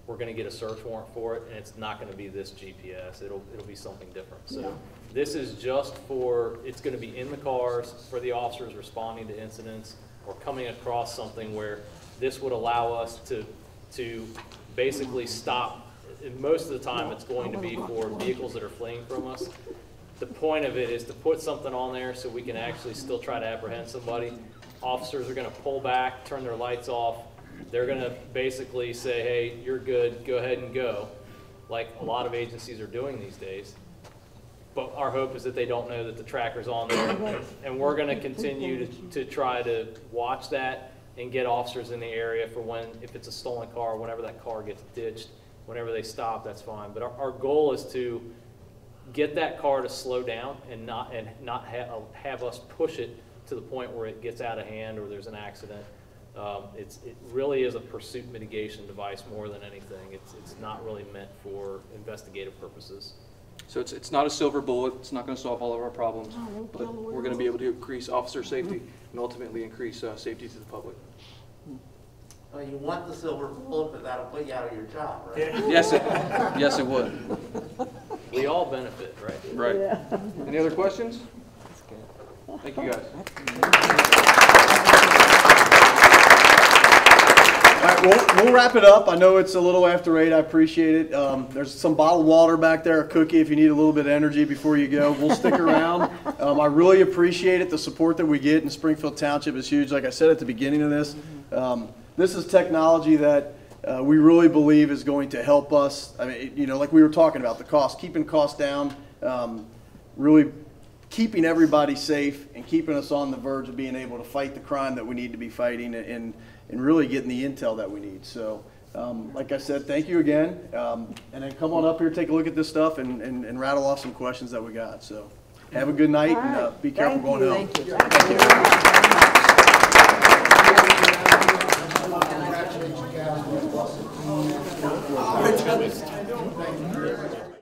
we're going to get a search warrant for it, and it's not going to be this GPS. It'll be something different. So this is just for, it's going to be in the cars for the officers responding to incidents or coming across something where this would allow us to basically stop. Most of the time, it's going to be for vehicles that are fleeing from us. The point of it is to put something on there so we can actually still try to apprehend somebody. Officers are going to pull back, turn their lights off. They're going to basically say, hey, you're good, go ahead and go, like a lot of agencies are doing these days. But our hope is that they don't know that the tracker's on there. And we're going to continue to try to watch that and get officers in the area for if it's a stolen car, whenever that car gets ditched, whenever they stop, that's fine. But our goal is to get that car to slow down and not have us push it to the point where it gets out of hand or there's an accident. It really is a pursuit mitigation device more than anything. It's not really meant for investigative purposes. So it's not a silver bullet, it's not going to solve all of our problems, but we're going to be able to increase officer safety and ultimately increase safety to the public. Well, you want the silver bullet, but that'll put you out of your job, right? Yes, it would. We all benefit, right? Right. Any other questions? Thank you, guys. All right, we'll wrap it up. I know it's a little after 8. I appreciate it. There's some bottled water back there, a cookie if you need a little bit of energy before you go. We'll stick around. I really appreciate it. The support that we get in Springfield Township is huge. Like I said at the beginning of this, this is technology that we really believe is going to help us. I mean, you know, like we were talking about, the cost, keeping costs down, really keeping everybody safe and keeping us on the verge of being able to fight the crime that we need to be fighting and really getting the intel that we need. So, like I said, thank you again. And then come on up here, take a look at this stuff, and rattle off some questions that we got. So, have a good night, and be careful going home. Thank you.